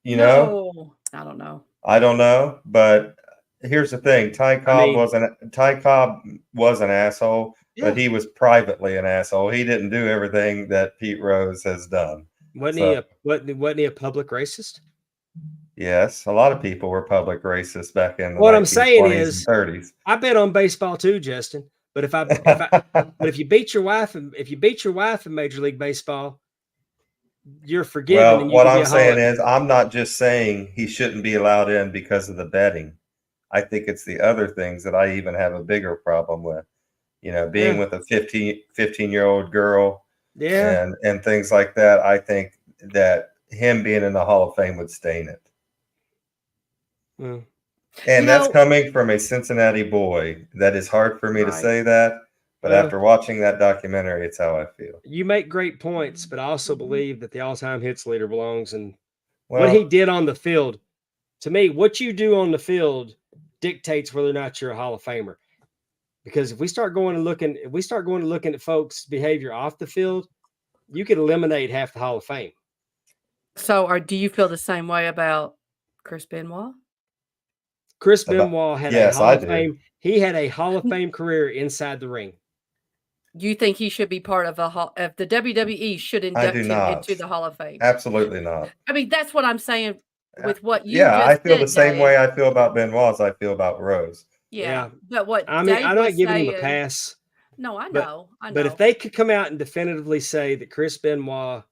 You know, No, I don't know. I don't know, but here's the thing: Ty Cobb was an asshole, but he was privately an asshole. He didn't do everything that Pete Rose has done. Wasn't he a public racist? Yes, a lot of people were public racists back in the What I'm saying 1920s is, and 30s. I bet on baseball too, Justin. But if you beat your wife in Major League Baseball, you're forgiven. Well, and you what can be I'm a saying is, I'm not just saying he shouldn't be allowed in because of the betting. I think it's the other things that I even have a bigger problem with. You know, being with a 15-year-old girl, and things like that. I think that him being in the Hall of Fame would stain it. And that's coming from a Cincinnati boy. That is hard for me to say that, but after watching that documentary, it's how I feel. You make great points, but I also believe that the all-time hits leader belongs in what he did on the field. To me, what you do on the field dictates whether or not you're a Hall of Famer. Because if we start going and looking at folks' behavior off the field, you could eliminate half the Hall of Fame. So, do you feel the same way about Chris Benoit? Chris Benoit had a Hall of Fame. He had a Hall of Fame career inside the ring. Do you think he should be part of the WWE should induct him into the Hall of Fame? Absolutely not. I mean, that's what I'm saying with what you just I feel said, the same way I feel about Benoit as I feel about Rose. Yeah. But what I mean, I'm not giving him a pass. No, I know. But if they could come out and definitively say that Chris Benoit,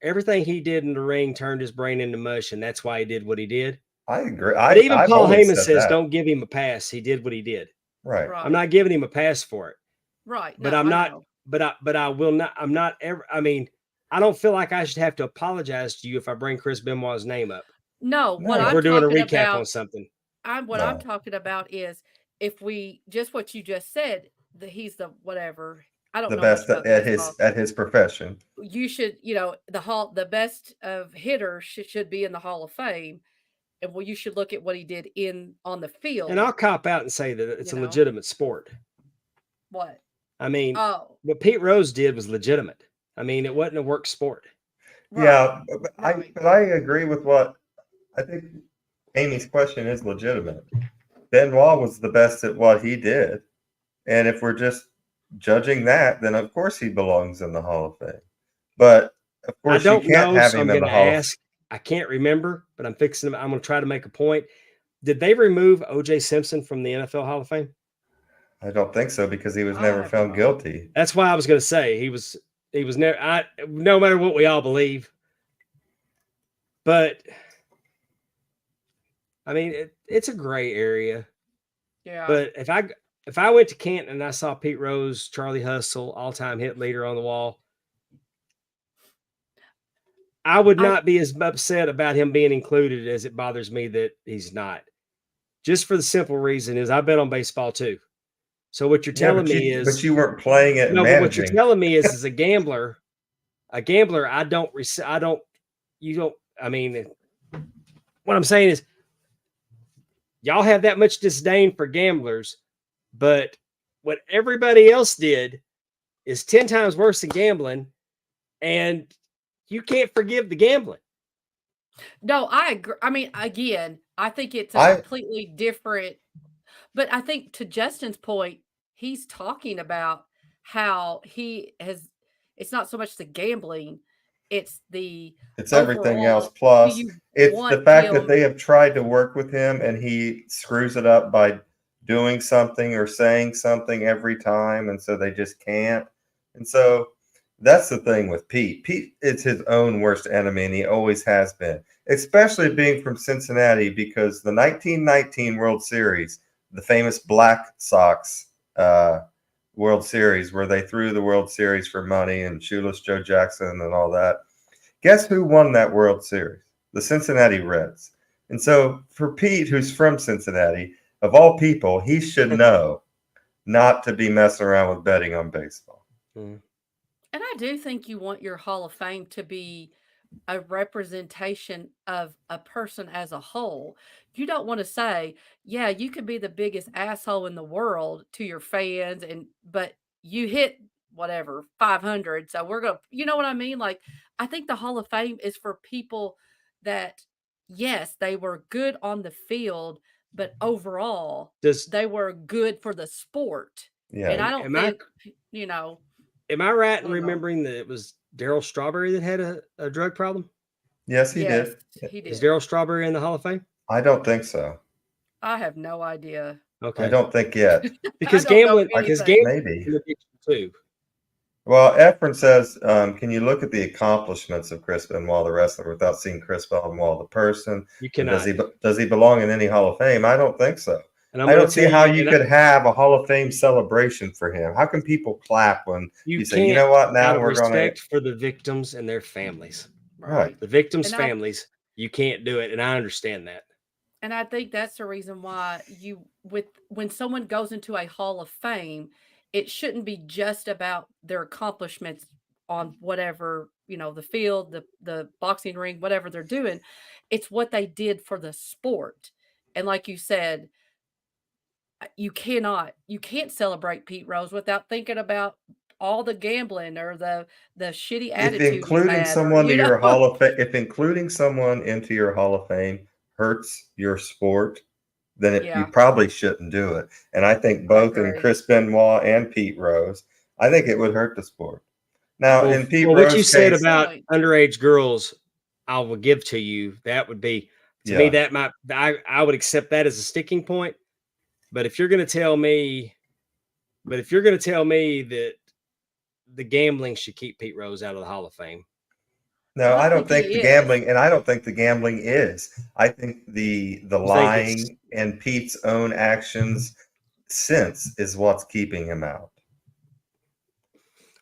everything he did in the ring turned his brain into mush, and that's why he did what he did. I agree. But even Paul Heyman says, don't give him a pass. He did what he did. Right. I'm not giving him a pass for it. Right. But I'm not. But I will not. I'm not ever. I mean, I don't feel like I should have to apologize to you if I bring Chris Benoit's name up. No. We're doing a recap on something. I'm talking about is if we just what you just said that he's the whatever. I don't know the best at his profession. You should, the best of hitters should be in the Hall of Fame. And you should look at what he did on the field. And I'll cop out and say that it's a legitimate sport. What? I mean, what Pete Rose did was legitimate. I mean, it wasn't a work sport. Right. Yeah, but I agree with what I think. Amy's question is legitimate. Benoit was the best at what he did, and if we're just judging that, then of course he belongs in the Hall of Fame. But of course, you can't have him in the Hall of Fame. I can't remember, but I'm going to try to make a point. Did they remove O.J. Simpson from the NFL Hall of Fame? I don't think so because he was never found guilty. That's why I was going to say he was never. No matter what we all believe, but I mean it's a gray area. Yeah. But if I went to Canton and I saw Pete Rose, Charlie Hustle, all-time hit leader on the wall, I would not be as upset about him being included as it bothers me that he's not. Just for the simple reason is I've been on baseball too. So what you're telling me is, but you weren't playing it. No, but what you're telling me is, as a gambler, I mean, what I'm saying is, y'all have that much disdain for gamblers, but what everybody else did is 10 times worse than gambling, and you can't forgive the gambling. No, I agree. I mean, again, I think it's a completely different, but I think to Justin's point, he's talking about how it's not so much the gambling, it's everything else. Plus, it's the fact that they have tried to work with him and he screws it up by doing something or saying something every time. And so they just can't. And so that's the thing with Pete. Pete is his own worst enemy, and he always has been, especially being from Cincinnati, because the 1919 World Series, the famous Black Sox World Series, where they threw the World Series for money and Shoeless Joe Jackson and all that. Guess who won that World Series? The Cincinnati Reds. And so for Pete, who's from Cincinnati, of all people, he should know not to be messing around with betting on baseball. And I do think you want your Hall of Fame to be a representation of a person as a whole. You don't want to say, yeah, you could be the biggest asshole in the world to your fans, but you hit whatever 500. So we're going to, you know what I mean? Like, I think the Hall of Fame is for people that, yes, they were good on the field, but overall, Does they were good for the sport. And Yeah. I don't am I think, you know, am I right I in don't know. remembering that it was Daryl Strawberry that had a drug problem? Yes, he Yes, did. he Is did. Daryl Strawberry in the Hall of Fame? I don't think so. I have no idea. I Okay, don't think yet. I because don't know gambling anything. Maybe. is an addiction too. Well, Efren says, can you look at the accomplishments of Chris Benoit, the wrestler, without seeing Chris Benoit, the person? You And cannot. does he belong in any Hall of Fame? I don't think so. And I'm I going don't to see tell how you, you and could have a Hall of Fame celebration for him. How can people clap when you you say, you can't, know what, out now of we're going to, respect for the victims and their families. right? The victims' And families, you can't do it, and I understand that. I think that's the reason why when someone goes into a Hall of Fame, it shouldn't be just about their accomplishments on whatever, the field, the boxing ring, whatever they're doing. It's what they did for the sport. And like you said, you can't celebrate Pete Rose without thinking about all the gambling or the shitty If attitude he including had, or someone to your Hall of Fame, if including someone into your Hall of Fame hurts your sport, then you yeah, probably shouldn't do it. And I think I both in agree. Chris Benoit and Pete Rose, I think it would hurt the sport. Now, Well, in Pete well, what you Rose's said case, about Point. underage girls, I will give to you. That would be to me yeah, that might I would accept that as a sticking point. But if you're going to tell me, that the gambling should keep Pete Rose out of the Hall of Fame, no, I I don't don't think think he the is. gambling, and I don't think the gambling is. I think the you think it's lying and Pete's own actions since is what's keeping him out.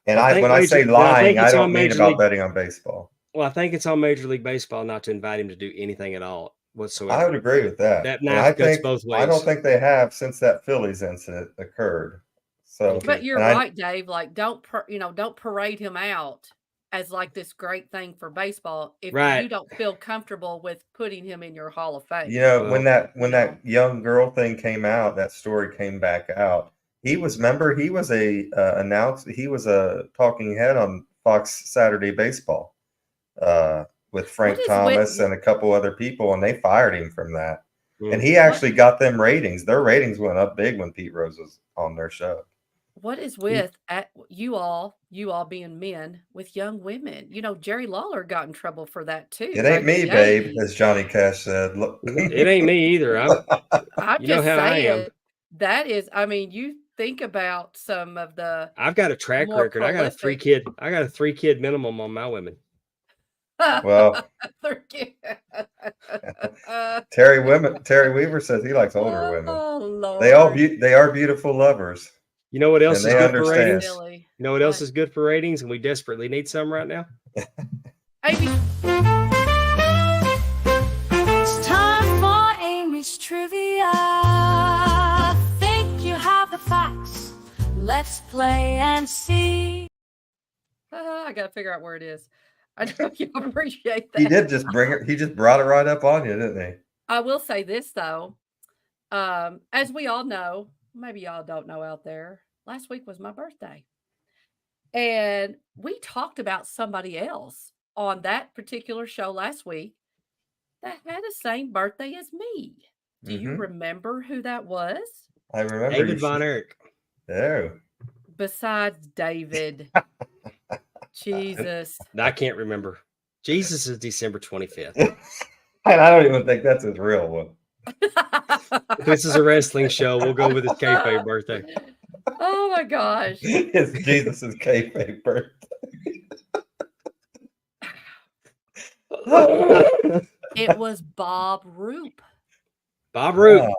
And well, when I say I think lying, I it's don't on mean Major about League. betting on baseball. Well, I think it's on Major League Baseball not to invite him to do anything at all I whatsoever. would agree with that. That And knife cuts both I don't ways. think they have since that Phillies incident occurred. So, Okay. But you're and right, Dave. Like, don't parade him out as like this great thing for baseball if Right. you don't feel comfortable with putting him in your Hall of Fame. when Well, that young girl thing came out, that story came back out. He was he was a talking head on Fox Saturday Baseball with What Frank is with Thomas and a couple other people, and they fired him from that. And mm, he what actually got them ratings. Their ratings went up big when Pete Rose was on their show. what is with you all being men with young women? Jerry Lawler got in trouble for that too It ain't back in me, the babe, 80s. as Johnny Cash said. Look, it ain't me either. I'm You know just how I am. saying that is, I mean, you think about some of the I've got a track more record. I got a prolific. 3-kid minimum on my women. well, Terry Weaver says he likes older women. Oh Lord. They are beautiful lovers, You know what else and is they good for understand. ratings? Silly. You know what else What? is good for ratings? And we desperately need some right now. Amy, It's time for Amy's trivia. Think you have the facts? Let's play and see. I gotta figure out where it is. I know you appreciate that. He did just bring it. He just brought it right up on you, didn't he? I will say this though. As we all know, maybe y'all don't know out there, last week was my birthday. And we talked about somebody else on that particular show last week that had the same birthday as me. Do you Mm-hmm. remember who that was? I remember David Von Erich. Oh, Besides David. Jesus. I can't remember. Jesus is December 25th. and I don't even think that's his real one. If this is a wrestling show, we'll go with his kayfabe birthday. Oh my gosh. It's Jesus's kayfabe birthday. It was Bob Roop. Bob Roop.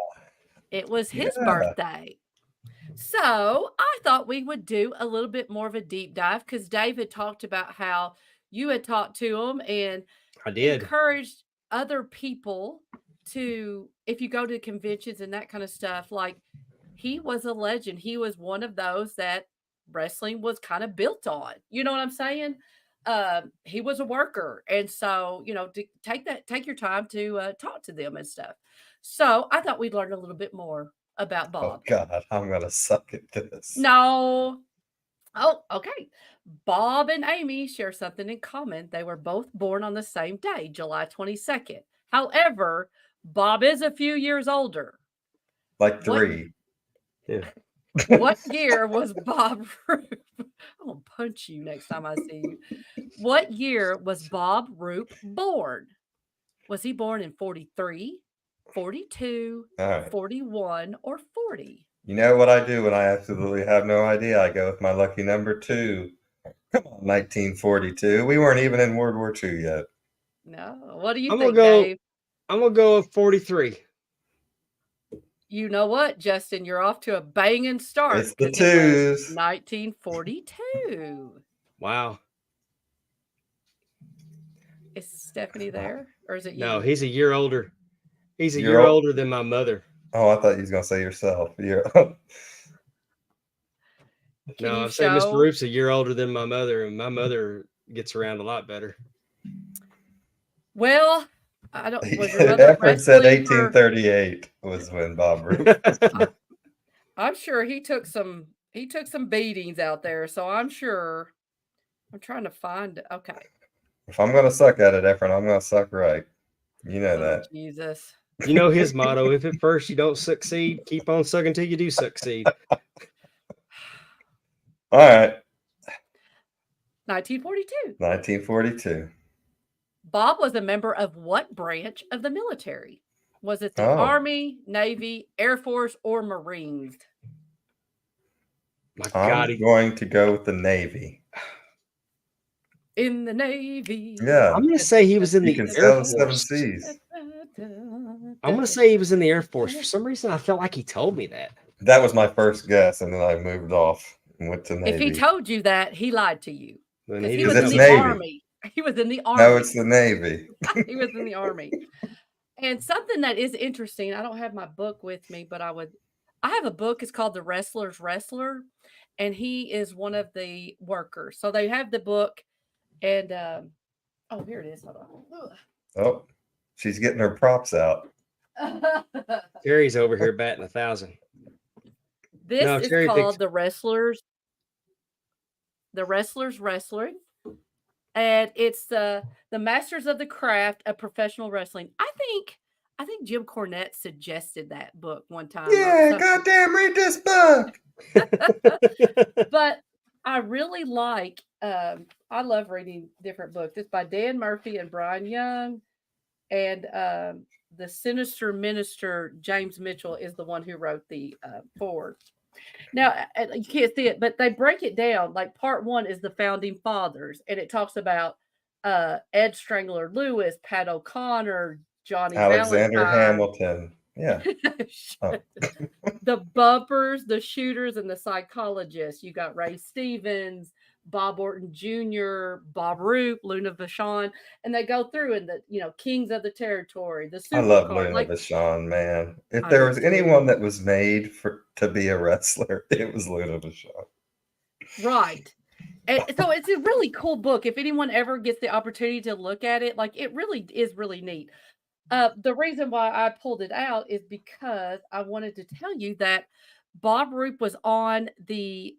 It was his Yeah. birthday. So I thought we would do a little bit more of a deep dive because David talked about how you had talked to him and I did. encouraged other people to, if you go to conventions and that kind of stuff, like he was a legend. He was one of those that wrestling was kind of built on. You know what I'm saying? he was a worker, and so to take your time to talk to them and stuff. So I thought we'd learn a little bit more about Oh Bob. God, I'm gonna suck at this. No. Oh, okay. Bob and Amy share something in common. They were both born on the same day, July 22nd. However, Bob is a few years older. Like What 3. Yeah. what year was Bob Roop? I'm gonna punch you next time I see you. What year was Bob Roop born? Was he born in 43, 42, All right. 41, or 40? You know what I do when I absolutely have no idea? I go with my lucky number 2. Come on, 1942. We weren't even in World War II yet. No. What do you I'm think, gonna go. Dave? I'm gonna go with 43. You know what, Justin? You're off to a banging start It's the because it was 2s. 1942. Wow. Is Stephanie there, or is it you? No, he's a year older. He's a You're year old- older than my mother. Oh, I thought you was gonna say yourself. You're Can No, you I'm saying Mr. show? Roop's a year older than my mother, and my mother gets around a lot better. Well, I don't. Was your mother Efren said wrestling for? 1838 was when Bob Roop. I'm sure he took some. He took some beatings out there, so I'm sure. I'm trying to find. Okay. If I'm gonna suck at it, Efren, I'm gonna suck right. You know Oh, that. Jesus. You know his motto: if at first you don't succeed, keep on sucking till you do succeed. All right. 1942. 1942. Bob was a member of what branch of the military? Was it the Oh. Army, Navy, Air Force, or Marines? My God, I'm going to go with the Navy. In the Navy. Yeah. I'm gonna say he was in You the can Air sail the 7 Force. seas. I'm gonna say he was in the Air Force. For some reason, I felt like he told me that. That was my first guess, and then I moved off and went to If Navy. he told you that, he lied to you. When Because he he didn't was in it's the know. Navy. Army. He was in the Army. No, it's the Navy. He was in the Army. And something that is interesting, I don't have my book with me, but I have a book. It's called The Wrestler's Wrestler, and he is one of the workers. So they have the book, and oh, here it is. Hold on. Oh, she's getting her props out. Terry's over here batting 1,000. This No, is Terry called thinks- The Wrestler's Wrestling. And it's the Masters of the Craft of Professional Wrestling. I think Jim Cornette suggested that book one time. or Yeah, something. goddamn, read this book. But I really like. I love reading different books. It's by Dan Murphy and Brian Young, and the Sinister Minister James Mitchell is the one who wrote the foreword. Now, you can't see it, but they break it down. Like part 1 is the founding fathers, and it talks about Ed Strangler Lewis, Pat O'Connor, Johnny Alexander Valentine, Hamilton. Yeah. Oh. the bumpers, the shooters, and the psychologists. You got Ray Stevens, Bob Orton Jr., Bob Roop, Luna Vachon, and they go through and the kings of the territory, the I love supercard. Luna Vachon, man. If I there do was too. anyone that was made to be a wrestler, it was Luna Vachon. Right. And so it's a really cool book. If anyone ever gets the opportunity to look at it, like it really is really neat. The reason why I pulled it out is because I wanted to tell you that Bob Roop was on the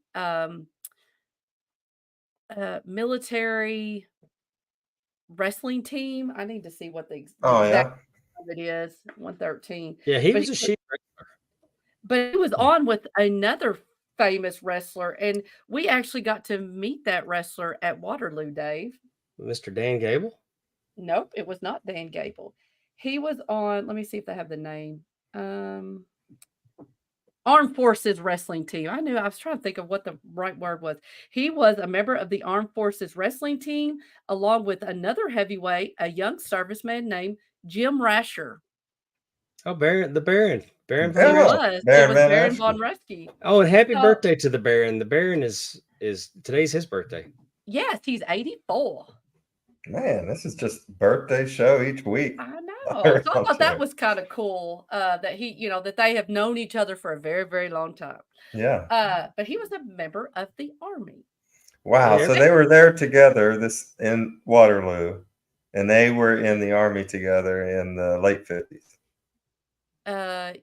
military wrestling team. I need to see what the Oh, exact yeah. of it is. 113. Yeah, he But was a sheep. But he was on with another famous wrestler, and we actually got to meet that wrestler at Waterloo, Dave. Mr. Dan Gable. Nope, it was not Dan Gable. He was on, let me see if they have the name. Armed Forces Wrestling Team. I was trying to think of what the right word was. He was a member of the Armed Forces Wrestling Team, along with another heavyweight, a young serviceman named Jim Rasher. Oh, Baron Von It Yeah. Resch. was. It Baron was Van Baron Resch. Von Reschke. Oh, and happy So- birthday to the Baron. The Baron is today's his birthday. Yes, he's 84. Man, this is just birthday show each week. I know. So I thought that was kind of cool that that they have known each other for a very, very long time. Yeah. But he was a member of the Army. Wow. Yeah. So they were there together this in Waterloo, and they were in the army together in the late 50s.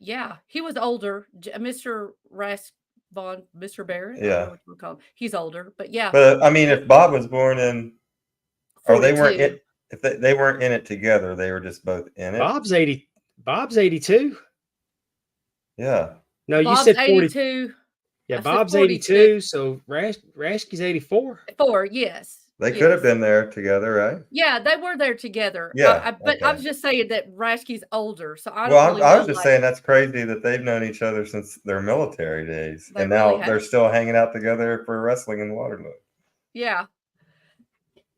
Yeah, he was older. Mr. Mr. Barrett. I don't know Yeah. what you would call him. He's older, but yeah, But I mean, if Bob was born in, or they weren't 42. in, if they weren't in it together, they were just both in it. Bob's 80. Bob's 82. Yeah. No, you Bob's said 40. 82. Yeah, I said Bob's 42. 82. So Rashke's 84. 4, yes. They could have yes. been there together, right? Yeah, they were there together. Yeah, But I okay. was just saying that Rashke's older, so I don't Well, really I know. was just saying that's crazy that they've known each other since their military days, They and really now they're have. still hanging out together for wrestling in Waterloo. Yeah.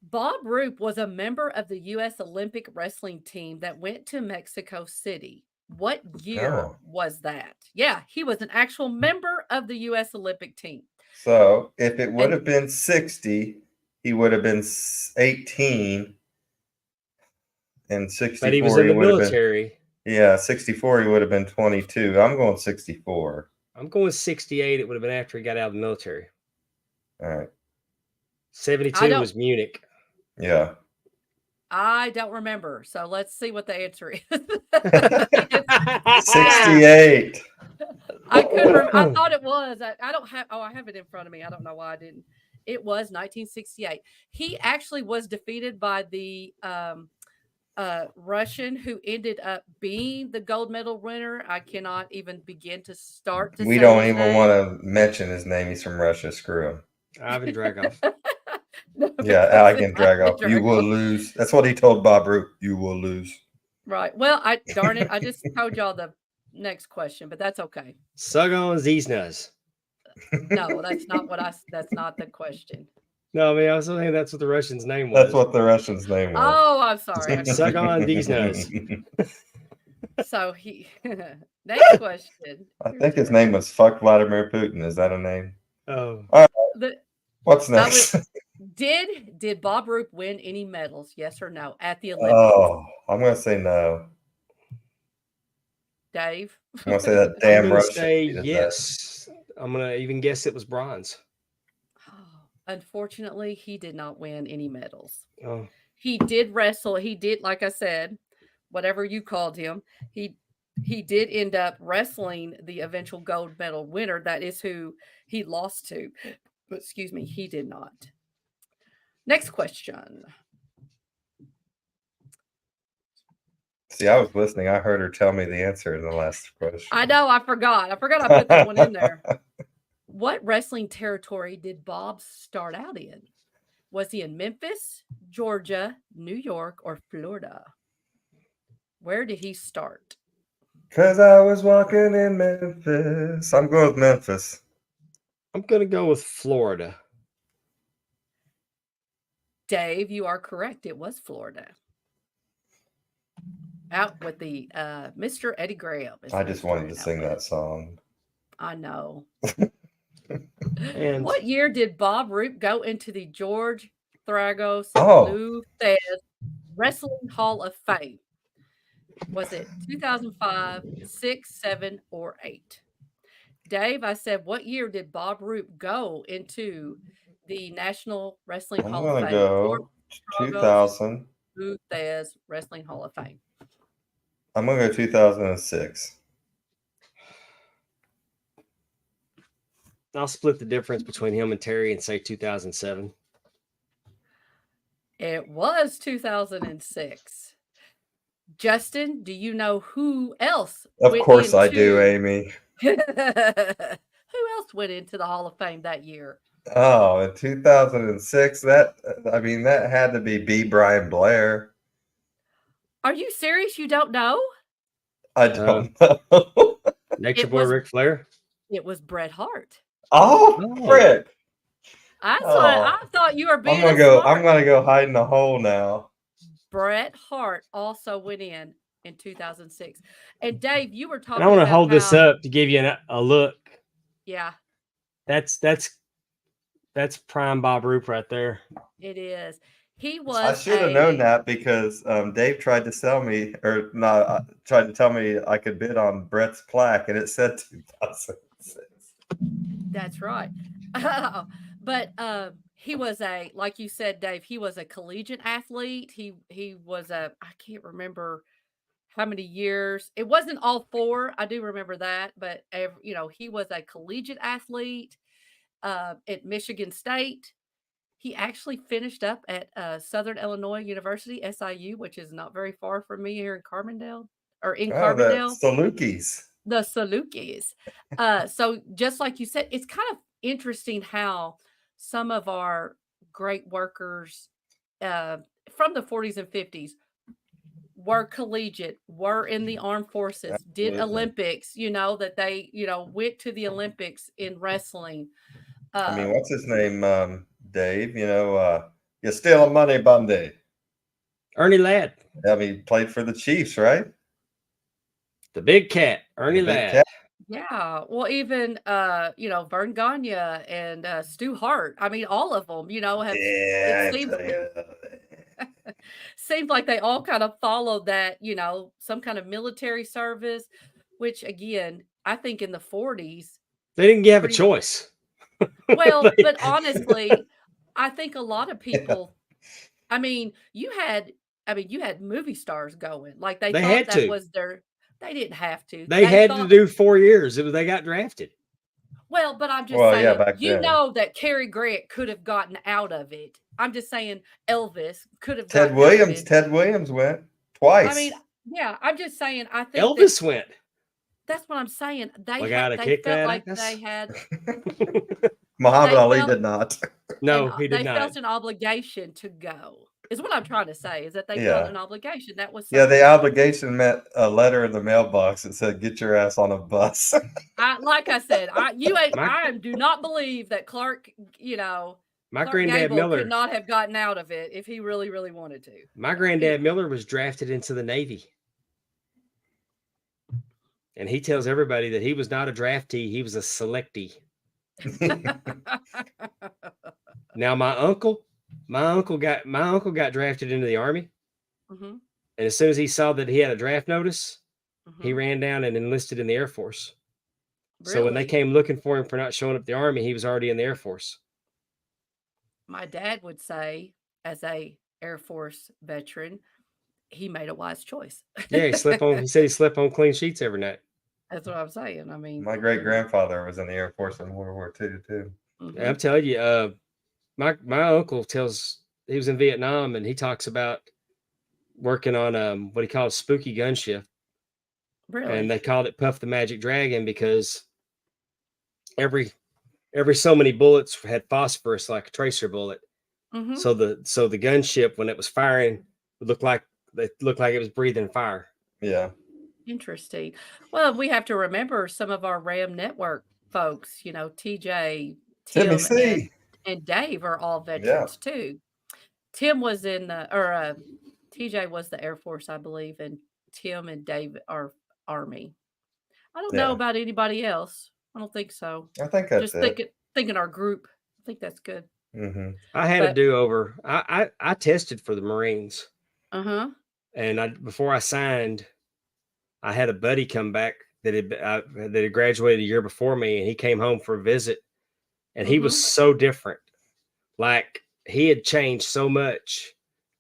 Bob Roop was a member of the U.S. Olympic wrestling team that went to Mexico City. What year Oh. was that? Yeah, he was an actual member of the U.S. Olympic team. So if it would And- have been 60, he would have been 18, and 64 But he was in the would have been. military. Yeah, 64 he would have been 22. I'm going 64. I'm going 68. It would have been after he got out of the military. All right. 72 was Munich. Yeah. I don't remember. So let's see what the answer is. 68. I could remember. I thought it was. I don't have. Oh, I have it in front of me. I don't know why I didn't. It was 1968. He actually was defeated by the Russian who ended up being the gold medal winner. I cannot even begin to start to. We say don't his even name. want to mention his name. He's from Russia. Screw him. Ivan Dragoff. No, Yeah, because I can it's drag Ivan off. You will Drago. lose. That's what he told Bob Roop. You will lose. Right. Well, darn it. I just told y'all the next question, but that's okay. Sug on Ziznaz. No, that's not that's not the question. No, I mean, I was thinking that's what the Russian's name was. That's what the Russian's name was. Oh, I'm sorry. Sug on Ziznaz. So next question. I think his name was Fuck Vladimir Putin. Is that a name? Oh. What's That next? Did Bob Roop win any medals? Yes or no at the Olympics? Oh, I'm gonna say no. Dave? I'm gonna say that damn I'm gonna Russian. say did that. yes. I'm gonna even guess it was bronze. Unfortunately, he did not win any medals. Oh. He did wrestle. He did, like I said, whatever you called him. He did end up wrestling the eventual gold medal winner. That is who he lost to. But excuse me, he did not. Next question. See, I was listening. I heard her tell me the answer in the last question. I know. I forgot. I put that one in there. What wrestling territory did Bob start out in? Was he in Memphis, Georgia, New York, or Florida? Where did he start? Because I was walking in Memphis. I'm going with Memphis. I'm gonna go with Florida. Dave, you are correct. It was Florida. Out with the Mr. Eddie Graham. I just wanted to sing that song. I know. And What year did Bob Roop go into the George Thragos Luthez Wrestling Hall of Fame? Was it 2005, 6, 7, or 8? Dave, I said, what year did Bob Roop go into the National Wrestling Hall of Fame? I'm going to go 2000. Luthez Wrestling Hall of Fame. I'm going to go 2006. I'll split the difference between him and Terry and say 2007. It was 2006. Justin, do you know who else? Of course I do, Amy. Who else went into the Hall of Fame that year? Oh, in 2006, that had to be B. Brian Blair. Are you serious? You don't know? I don't know. Nature Boy Ric Flair? It was Bret Hart. Oh, frick. I thought you were being I'm gonna go hide in the hole now. Bret Hart also went in 2006. And Dave, you were talking. And I want to hold this up to give you a look. Yeah. That's prime Bob Roop right there. It is. He was. I should have known that because Dave tried to sell me, or not, tried to tell me I could bid on Bret's plaque, and it said 2006. That's right. But he was like you said, Dave, he was a collegiate athlete. He was I can't remember how many years. It wasn't all 4. I do remember that, but he was a collegiate athlete at Michigan State. He actually finished up at Southern Illinois University, SIU, which is not very far from me here in Carbondale or in Oh, the Carbondale. Salukis. The Salukis. So just like you said, it's kind of interesting how some of our great workers from the 40s and 50s were collegiate, were in the armed forces, did Absolutely. Olympics, that they, went to the Olympics in wrestling. I mean, what's his name, Dave? You're stealing money, Bundy. Ernie Ladd, I mean, he played for the Chiefs, right? the big cat, Ernie The big Ladd. cat. Yeah, well, even Vern Gagne and Stu Hart. I mean, all of them, have Yeah, it I tell you. seems like they all kind of followed that, some kind of military service, which again, I think in the 40s, They didn't have a pretty- choice. well, They- but honestly, I think a lot of people, I mean, you had movie stars going. Like they They thought had that to. was they didn't have to. They had to thought- do 4 years. They got drafted. Well, but I'm just Well, saying, yeah, back you then. know that Cary Grant could have gotten out of it. I'm just saying Elvis could have Ted gotten Williams. out of it. Ted Williams went twice. I mean, yeah, I'm just saying, I think Elvis went. that's what I'm saying. They Like out of they kick felt that, I like guess? they had Muhammad they Ali felt- did not. No, and, he did they not. felt an obligation to go. Is what I'm trying to say, is that they Yeah. felt an obligation. That was Yeah, the something- obligation meant a letter in the mailbox that said, "Get your ass on a bus." like I said, I My- do not believe that Clark, My Clark granddad Gable Miller. could not have gotten out of it if he really, really wanted to. My granddad Miller was drafted into the Navy. And he tells everybody that he was not a draftee, he was a selectee. Now my uncle got drafted into the Army. Mhm, And as soon as he saw that he had a draft notice, he mhm. ran down and enlisted in the Air Force. So when they Really? came looking for him for not showing up at the Army, he was already in the Air Force. My dad would say, as a Air Force veteran, he made a wise choice. Yeah, he said he slept on clean sheets every night. That's what I'm saying. I mean, My great grandfather was in the Air Force in World War II too. mhm. And I'm telling you, my uncle he was in Vietnam and he talks about working on what he calls spooky gun shift. Really? And they called it Puff the Magic Dragon because every so many bullets had phosphorus like a tracer bullet. Mhm. So the gunship, when it was firing, it looked like it was breathing fire. Yeah. Interesting. Well, we have to remember some of our RAM network folks, TJ, Timmy Tim, C. and Dave are all veterans too. Tim was in TJ was the Air Force, I believe, and Tim and Dave are Army. I don't know Yeah. about anybody else. I don't think so. I think that's Just it. thinking our group. I think that's good. Mm-hmm. I had a But- do-over. I tested for the Marines, Uh-huh. and before I signed, I had a buddy come back that had graduated a year before me, and he came home for a visit, and he was so different. Like he had changed so much.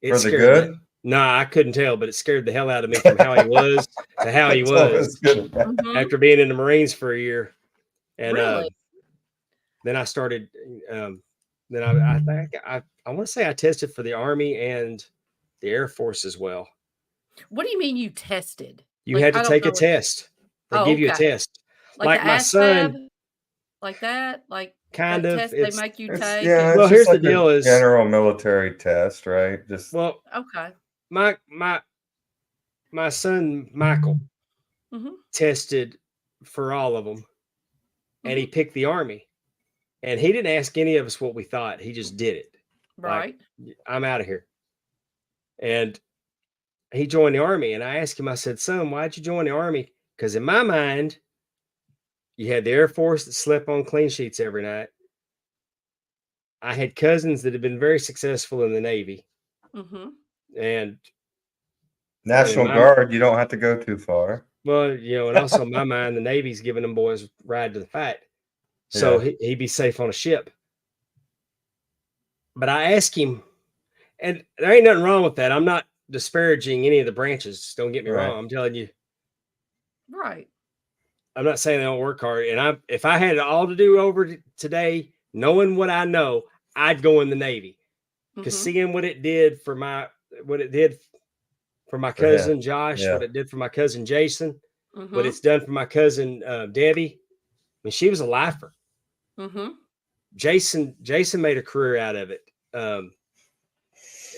For the scared good? No, I couldn't tell, but it scared the hell out of me from how he was to how he So was it's good. Mhm. after being in the Marines for a year. And Really? then I started. Then I think I want to say I tested for the Army and the Air Force as well. What do you mean you tested? You Like, had I to don't take know a what- test. They Oh, give you a okay. test. Like Like the my son, ASVAB? Like that? Like kind the of. test they make you It's, take? yeah, and- Well, it's here's just the like a deal is- general military test, right? Just Well, Okay. my son Michael Mhm. tested for all of them, and he Mhm. picked the Army. And he didn't ask any of us what we thought. He just did it. Right. I'm out of here. And he joined the Army. And I asked him, I said, son, why'd you join the Army? Because in my mind, you had the Air Force that slept on clean sheets every night. I had cousins that had been very successful in the Navy. Mm-hmm. And, National my- Guard, you don't have to go too far. well, and also in my mind, the Navy's giving them boys ride to the fight. So Yeah. he'd be safe on a ship. but I asked him, and there ain't nothing wrong with that. I'm not disparaging any of the branches. Don't get me Right. wrong. I'm telling you, Right. I'm not saying they don't work hard. And if I had it all to do over today, knowing what I know, I'd go in the Navy. Because Mhm. seeing what it did for my For him. cousin Josh, Yeah. what it did for my cousin Jason, what Mhm. it's done for my cousin Debbie. I mean, she was a lifer. Mhm. Jason made a career out of it.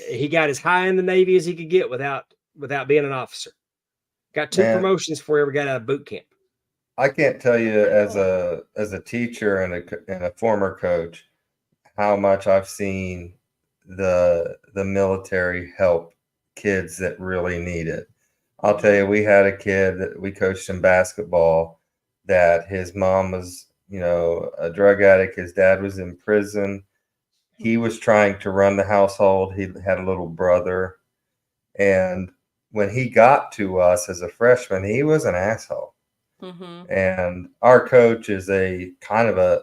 He got as high in the Navy as he could get without being an officer. Got 2 Man, promotions before he ever got out of boot camp. I can't tell you as a teacher and a former coach how much I've seen the military help kids that really need it. I'll tell you, we had a kid that we coached in basketball that his mom was, a drug addict. His dad was in prison. He was trying to run the household. He had a little brother. And when he got to us as a freshman, he was an asshole. Mhm. And our coach is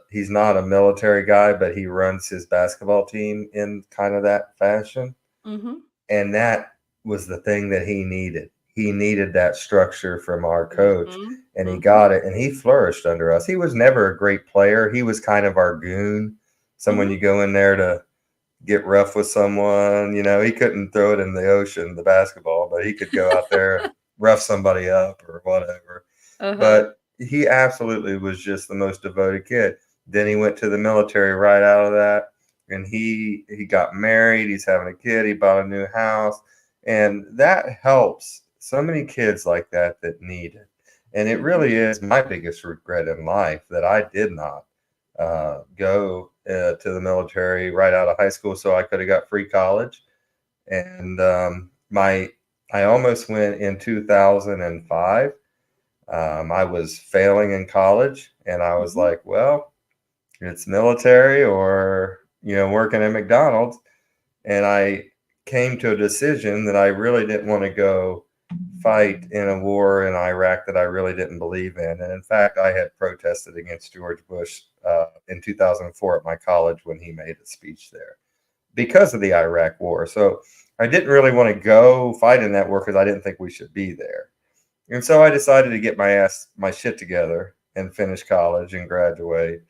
he's not a military guy, but he runs his basketball team in kind of that fashion. Mhm. And that was the thing that he needed. He needed that structure from our coach, Mhm. and he Mhm. got it, and he flourished under us. He was never a great player. He was kind of our goon, someone Mhm. you go in there to get rough with someone. He couldn't throw it in the ocean, the basketball, but he could go out there and rough somebody up or whatever. Uh-huh. But he absolutely was just the most devoted kid. Then he went to the military right out of that, and he got married. He's having a kid. He bought a new house, and that helps so many kids like that need it. And it really is my biggest regret in life that I did not go to the military right out of high school, so I could have got free college. And I almost went in 2005. I was failing in college, and I was Mhm. like, well, it's military or, working at McDonald's. And I came to a decision that I really didn't want to go fight in a war in Iraq that I really didn't believe in. And in fact, I had protested against George Bush in 2004 at my college when he made a speech there because of the Iraq war. So I didn't really want to go fight in that war because I didn't think we should be there. And so I decided to get my shit together and finish college and graduate.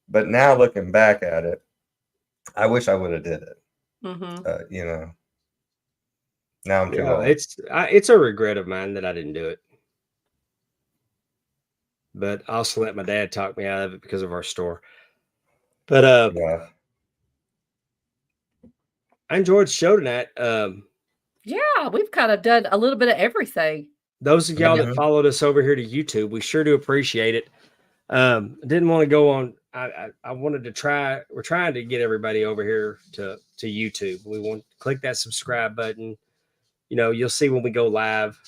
But now looking back at it, I wish I would have did it. Mhm. Now I'm too Yeah, old. it's a regret of mine that I didn't do it. But I also let my dad talk me out of it because of our store. But Yeah. I enjoyed the show tonight. Yeah, we've kind of done a little bit of everything. Those of y'all that Mhm. followed us over here to YouTube, we sure do appreciate it. Didn't want to go on. I wanted to try. We're trying to get everybody over here to YouTube. We want to click that subscribe button. You'll see when we go live.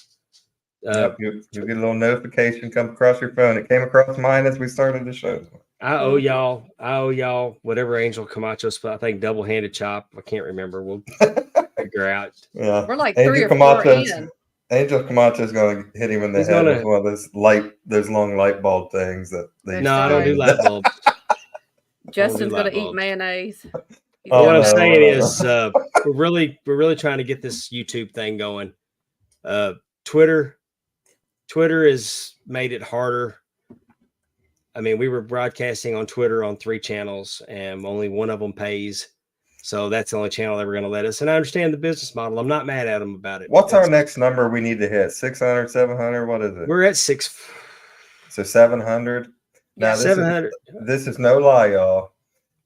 Yep, you'll get a little notification come across your phone. It came across mine as we started the show. I owe y'all whatever Angel Camacho spelled. I think double-handed chop. I can't remember. We'll figure out. Yeah, We're like 3 or 4 in. Angel Camacho is going to hit him in the He's head gonna- with one of those long light bulb things that they. That's No, I don't do right. light bulbs. Justin's light going to eat bulbs. mayonnaise. He's Oh, What I'm gonna- saying whatever. is, we're really trying to get this YouTube thing going. Twitter has made it harder. I mean, we were broadcasting on Twitter on 3 channels, and only one of them pays. So that's the only channel they were going to let us. And I understand the business model. I'm not mad at them about it. What's our next number we need to hit? 600, 700? What is it? We're at 6. So 700. Now Yeah. 700. this is no lie, y'all.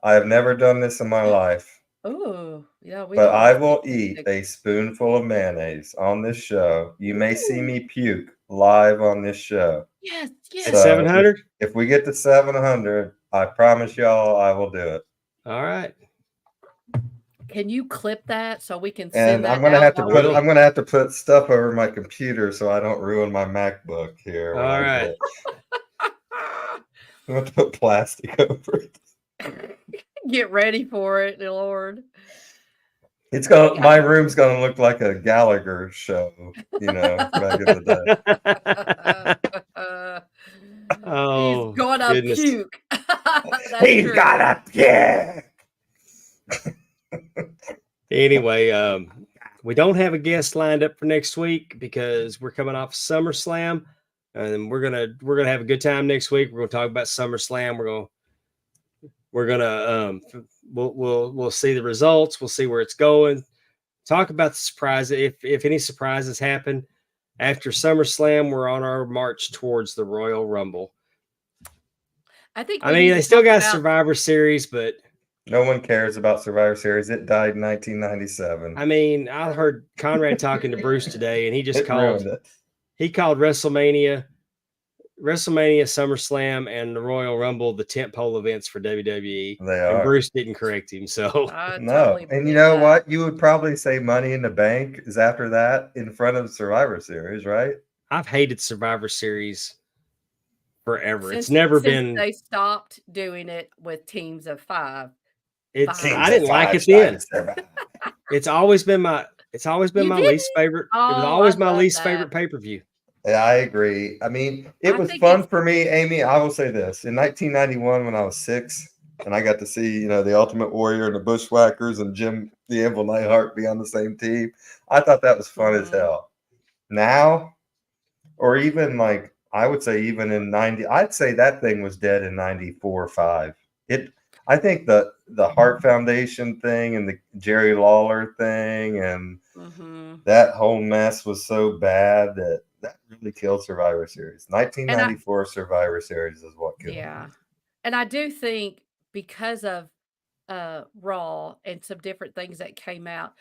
I have never done this in my life, Oh, yeah. but I almost will hit eat 6. a spoonful of mayonnaise on this show. You may see me puke live on this show. Yes, At yes. So 700? if we get to 700, I promise y'all I will do it. All right. Can you clip that so we can send And that I'm gonna out? have to while put we- I'm gonna have to put stuff over my computer so I don't ruin my MacBook here. when All I right. do it. I'm gonna have to put plastic over it. Get ready for it, Lord. It's my room's gonna look like a Gallagher show, back in the day. Oh, He's gonna goodness. puke. That's He's true. got a puke. Anyway, we don't have a guest lined up for next week because we're coming off SummerSlam, and we're gonna have a good time next week. We're gonna talk about SummerSlam. We'll see the results. We'll see where it's going. Talk about the surprise if any surprises happen after SummerSlam. We're on our march towards the Royal Rumble. I think I mean, they still got Survivor Series, but no one cares about Survivor Series. It died in 1997. I mean, I heard Conrad talking to Bruce today, and he just called WrestleMania, SummerSlam, and the Royal Rumble the tentpole events for WWE. They are. And Bruce didn't correct him, so no. And you know what? You would probably say Money in the Bank is after that in front of Survivor Series, right? I've hated Survivor Series forever. It's never been. They stopped doing it with teams of 5. I didn't like it then. It's always been my least favorite. It was always my least favorite pay-per-view. Yeah, I agree. I mean, it was fun for me, Amy. I will say this. In 1991, when I was 6, and I got to see, the Ultimate Warrior and the Bushwhackers and Jim the Anvil Neidhart be on the same team, I thought that was fun as hell. Now, or even like, I would say even in 90, I'd say that thing was dead in 94 or 5. I think the Hart Foundation thing and the Jerry Lawler thing and that whole mess was so bad that really killed Survivor Series. 1994 Survivor Series is what killed it. And I do think because of Raw and some different things that came out,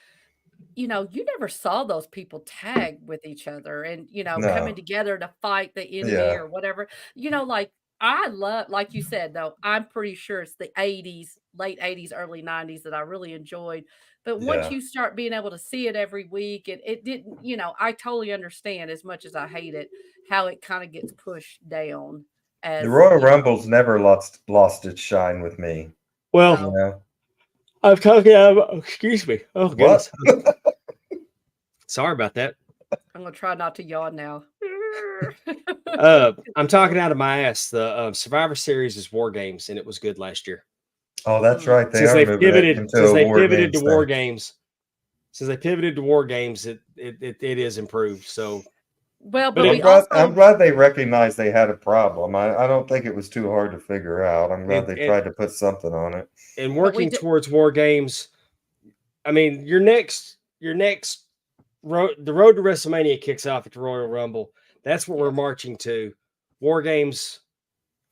you never saw those people tag with each other and, coming together to fight the enemy or whatever. Like, I love, like you said, though, I'm pretty sure it's the 80s, late 80s, early 90s that I really enjoyed. But once you start being able to see it every week, it didn't, I totally understand, as much as I hate it, how it kind of gets pushed down. The Royal Rumble's never lost its shine with me. Well, I'm talking about, excuse me. Oh, goodness. Sorry about that. I'm going to try not to yawn now. I'm talking out of my ass. The Survivor Series is War Games, and it was good last year. Oh, that's right. Since they pivoted to War Games, it is improved. So, but I'm glad they recognized they had a problem. I don't think it was too hard to figure out. I'm glad they tried to put something on it. And working towards War Games, I mean, your next road, the road to WrestleMania kicks off at the Royal Rumble. That's what we're marching to. War Games.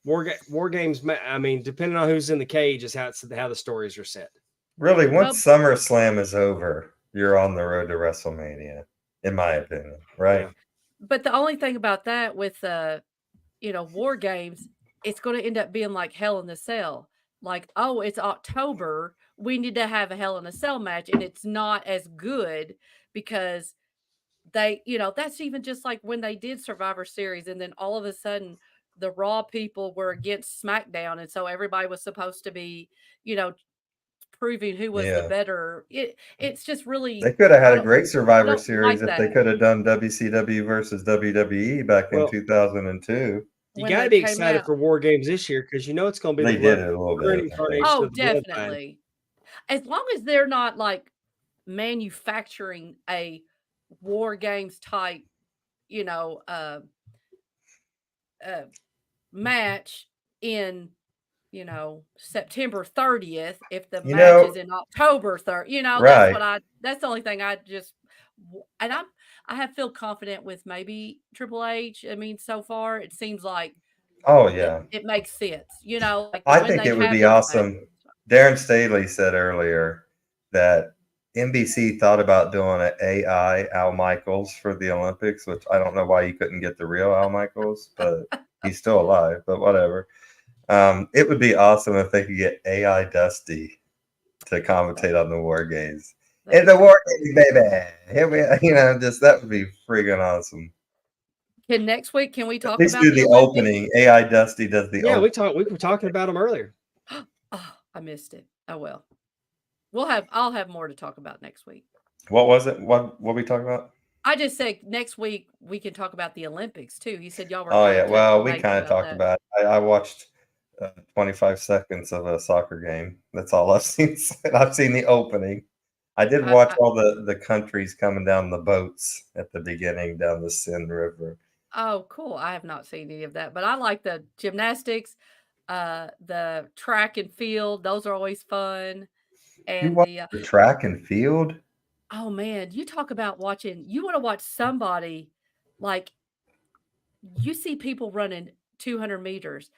I mean, depending on who's in the cage, is how the stories are set. Really, once SummerSlam is over, you're on the road to WrestleMania, in my opinion, right? Yeah. But the only thing about that with War Games, it's going to end up being like Hell in a Cell. Like, oh, it's October, we need to have a Hell in a Cell match, and it's not as good because they, that's even just like when they did Survivor Series, and then all of a sudden the Raw people were against SmackDown, and so everybody was supposed to be, proving who was the better. It's just really, they could have had a great Survivor Series if they could have done WCW versus WWE back in 2002. You got to be excited for War Games this year because it's going to be Oh, definitely. As long as they're not like manufacturing a War Games type, match in, September 30th, if the match is in October 3rd, that's the only thing I feel confident with maybe Triple H. I mean, so far it seems like, it makes sense. Like I think it would be awesome. Darren Staley said earlier that NBC thought about doing an AI Al Michaels for the Olympics, which I don't know why you couldn't get the real Al Michaels, but he's still alive, but whatever. It would be awesome if they could get AI Dusty to commentate on the War Games. In the War Games, baby. Here we are, that would be freaking awesome. Next week, can we talk about the opening? AI Dusty does the opening. We were talking about them earlier. Oh, I missed it. Oh well. I'll have more to talk about next week. What was it? What we talking about? I just said next week we can talk about the Olympics too. You said y'all were. Oh yeah, well we kind of talked about it. I watched 25 seconds of a soccer game. That's all I've seen. I've seen the opening. I did watch all the countries coming down the boats at the beginning down the Seine River. Oh, cool. I have not seen any of that, but I like the gymnastics, the track and field. Those are always fun. You And watch the track and field? oh man, you talk about watching, you want to watch somebody like you see people running 200 meters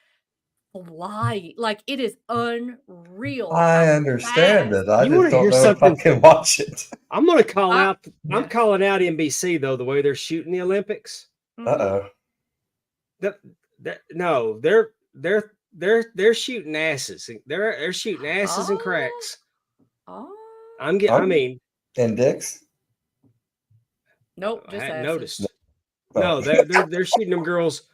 flying. Like it is unreal I how understand fast. it. I You just wanna don't hear know if I something? can watch it. I'm gonna call I- out. I'm yes. calling out NBC though, the way they're shooting the Olympics. Mhm. Uh-oh. No, they're shooting asses. They're shooting asses and Oh. cracks. Oh, I mean, And Dix? nope, I just hadn't asses. noticed. Oh. No, they're shooting them girls.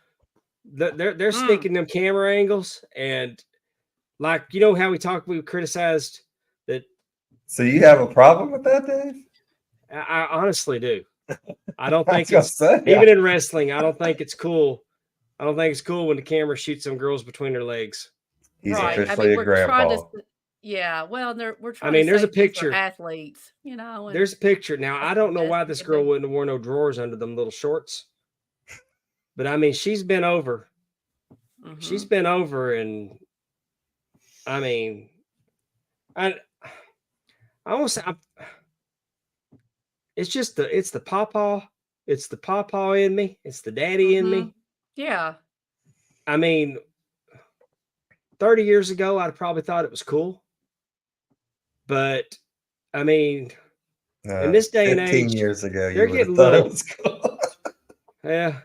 They're sneaking them camera angles, and like you know how we criticized that. So you have a problem with that, Dave? I honestly do. I don't I think was it's gonna say, even in wrestling. I don't think it's cool. I don't think it's cool when the camera shoots some girls between their legs. he's Right. I officially mean, a we're trying grandpa. to, yeah. Well, we're trying mean, to there's a save these for picture. athletes, you know. And There's a picture. Now, I that's don't know the why best this we can girl do. wouldn't have worn no drawers under them little shorts. But I mean, she's been over. She's Mhm. been over, and I mean, I almost it's just it's the pawpaw in me. It's the daddy in me. Yeah. I mean, 30 years ago, I'd probably thought it was cool. But I mean, in this day and 15 age, years ago, you they're would have getting thought it little. was cool. Yeah,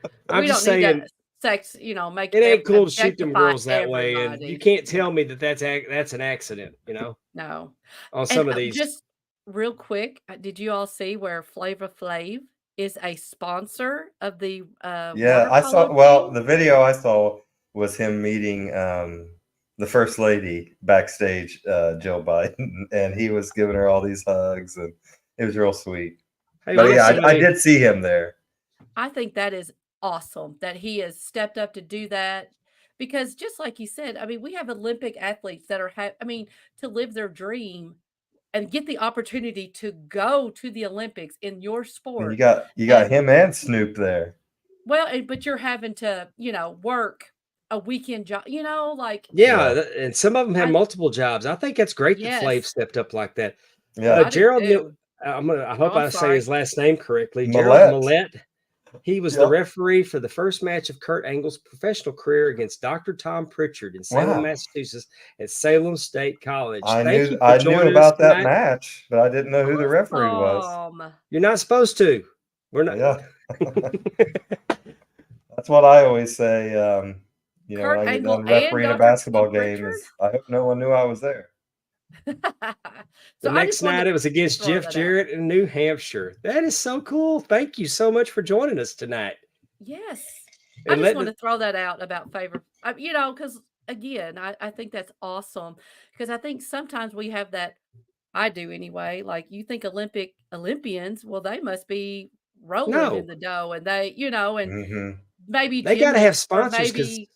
But I'm we just don't need saying. to sex, you know, make It ain't cool to shoot them objectify girls that way, and you everybody. can't Yeah. tell me that that's an accident, you know, No. on And some of these. just real quick, did you all see where Flavor Flav is a sponsor of the Yeah, water I polo saw. Well, team? the video I saw was him meeting the first lady backstage, Jill Biden, and he was giving her all these hugs, and it was real sweet. Hey, But we yeah, got I somebody. did see him there. I think that is awesome that he has stepped up to do that because just like you said, I mean, we have Olympic athletes that are I mean, to live their dream and get the opportunity to go to the Olympics in your And sport. you got And him and Snoop there. well, but you're having to, work a weekend job, like Yeah, and some of them have I multiple jobs. I think that's great that Flav yes, stepped up like that. Yeah, I do Gerald, too. I Oh, hope I'm I say his sorry. last name correctly. Gerald Millette. Millette. He was the Yep. referee for the first match of Kurt Angle's professional career against Dr. Tom Pritchard in Salem, Wow. Massachusetts, at Salem State College. I Thank knew you for joining about us that tonight. match, but I didn't know who the referee was. Awesome. You're not supposed to. We're not. Yeah, that's what I always say. When Kurt I get Angle done and refereeing a Dr. basketball Tom game, Pritchard? is I hope no one knew I was there. So The I next just wanted night, to it was against throw Jeff that out. Jarrett in New Hampshire. That is so cool. Thank you so much for joining us tonight. Yes. And I just let want the- to throw that out about favor, because again, I think that's awesome because I think sometimes we have that, I do anyway, like you think Olympians, well, they must be rolling No. in the dough and they, and Hmm. maybe They gotta have gymnasts or sponsors 'cause- maybe,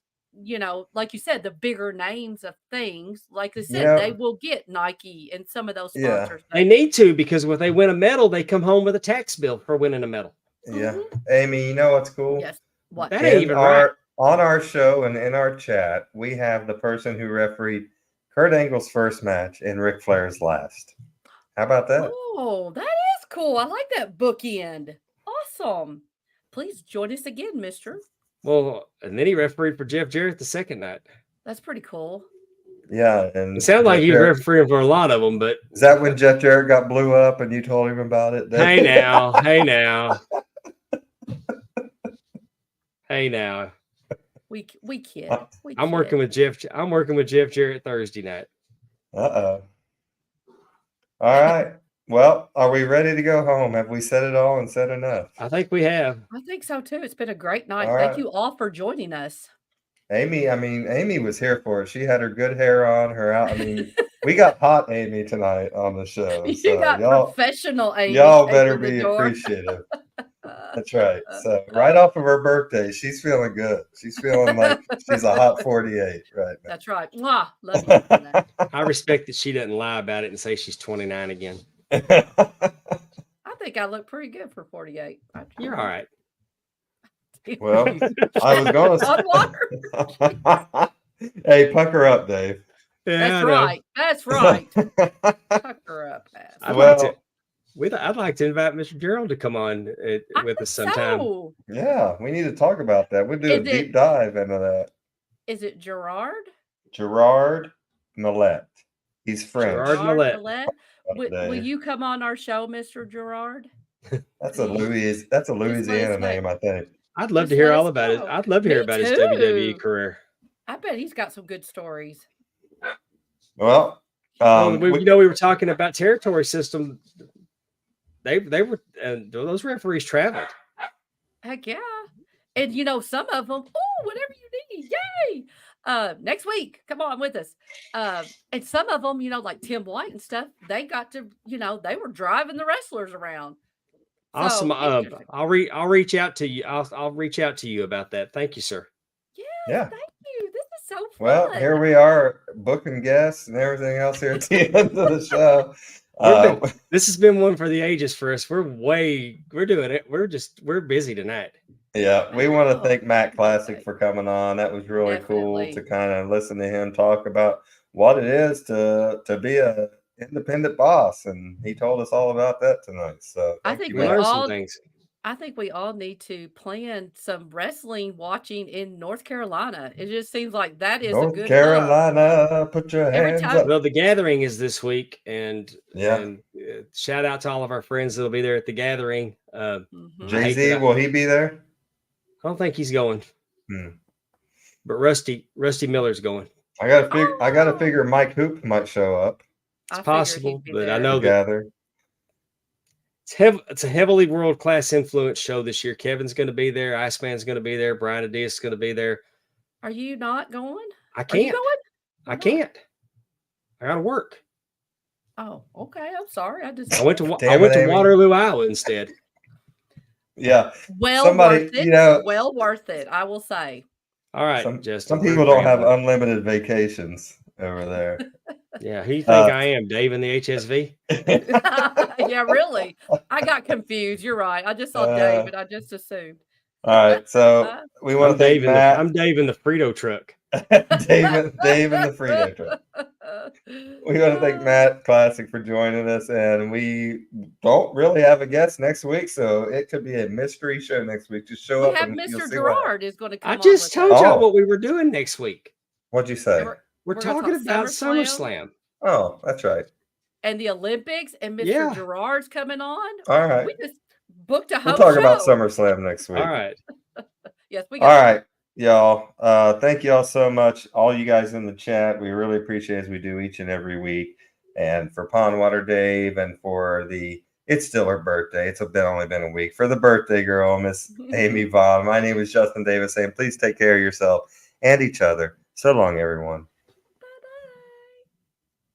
like you said, the bigger names of things, like I You said, know- they will get Nike and some of those Yeah. sponsors. They need to because when they win a medal, they come home with a tax bill for winning a medal. Yeah, Amy, you know what's cool? Yes. What? That ain't even right. On our show and in our chat, we have the person who refereed Kurt Angle's first match and Ric Flair's last. How about that? Oh, that is cool. I like that bookend. Awesome. Please join us again, mister. Well, and then he refereed for Jeff Jarrett the second night. That's pretty cool. Yeah, and It sounded like Jeff he was Jarrett- refereeing for a lot of them, but Is that when Jeff Jarrett got blew up and you told him about it? hey now, hey now. Hey now. We kid. I'm working with Jeff Jarrett Thursday night. Uh-oh. All right. Well, are we ready to go home? Have we said it all and said enough? I think we have. I think so too. It's been a great night. All Thank right. you all for joining us. Amy was here for it. She had her good hair on, her out. I mean, we got hot Amy tonight on the show. You So got y'all professional Amy. better open the be door. appreciative. That's right. So right off of her birthday, she's feeling good. She's feeling like she's a hot 48 right now. That's right. Mwah. Love you for that. I respect that she doesn't lie about it and say she's 29 again. I think I look pretty good for 48. You're all right. Well, I was going On water. to. Hey, pucker up, Dave. Yeah, That's right. That's right. Pucker up, ass. I'd like to invite Mr. Gerald to come on with us sometime. So, Yeah, we need to talk about that. We'll do a deep dive into that. is it Gerard? Gerard Millet. He's French. Gerard Millet. Will you come on our show, Mr. Gerard? That's a Louisiana name, I think. I'd love Just to hear let all us about it. know. I'd love to hear Me about his too. WWE career. I bet he's got some good stories. Well, we were talking about territory system. They were those referees traveled. Heck yeah. And some of them, whatever you need, yay. Next week, come on with us. And some of them, like Tim White and stuff, they got to, they were driving the wrestlers around. Awesome. So, I'll reach out to you. I'll reach out to you about that. Thank you, sir. Yeah. Thank you. This is so fun. Well, here we are booking guests and everything else here at the end of the show. This has been one for the ages for us. We're doing it. We're busy tonight. Yeah, we want to thank Matt Classic for coming on. That was really cool Definitely. to kind of listen to him talk about what it is to be a independent boss, and he told us all about that tonight. So I thank think you, We we Matt. learned some all things. I think we all need to plan some wrestling watching in North Carolina. It just seems like that is a North good look. Carolina, put your Every hands time- up. Well, the gathering is this week, and Yeah. shout out to all of our friends that'll be there at the gathering. I Mhm. hate Jay-Z, that will he be there? don't think he's going, Hmm. but Rusty Miller's going. I gotta figure Mike Hoop might show up. I It's figured possible, he'd be but I there. know that Gather. it's a heavily world class influence show this year. Kevin's going to be there. Iceman's going to be there. Brian Adias is going to be there. Are you not going? I Are you can't. going? I Why not? can't. I got to work. Oh, okay. I'm sorry. I just I went to Damn it, Amy. Waterloo, Iowa instead. Yeah. well Somebody, worth it. you know- Well worth it, I will say. All right, Some Justin. people don't have unlimited vacations over there. Yeah, who you think I am, Dave in the HSV? Yeah, really. I got confused. You're right. I just saw David. I just assumed. All right, so we want to thank Matt. I'm Dave in the Frito truck. Dave in the Frito truck. We want to thank Matt Classic for joining us, and we don't really have a guest next week, so it could be a mystery show next week. Just show We up have and you'll Mr. see what Gerard is going to come I on just with told us. y'all Oh. what we were doing next week. What'd you say? We're gonna talking talk about SummerSlam? SummerSlam. Oh, that's right. And the Olympics, and Mr. Yeah. Gerard's coming on. All right. We just booked a whole We'll talk show. about SummerSlam next week. All right. Yes, we All got right, y'all. Thank y'all so much, all you guys in the chat. We really appreciate it, as we do each and every week. And for Pondwater Dave, and for it's still her birthday. It's only been a week. For the birthday girl, Miss Amy Vaughn. My name is Justin Davis, saying please take care of yourself and each other. So long, everyone.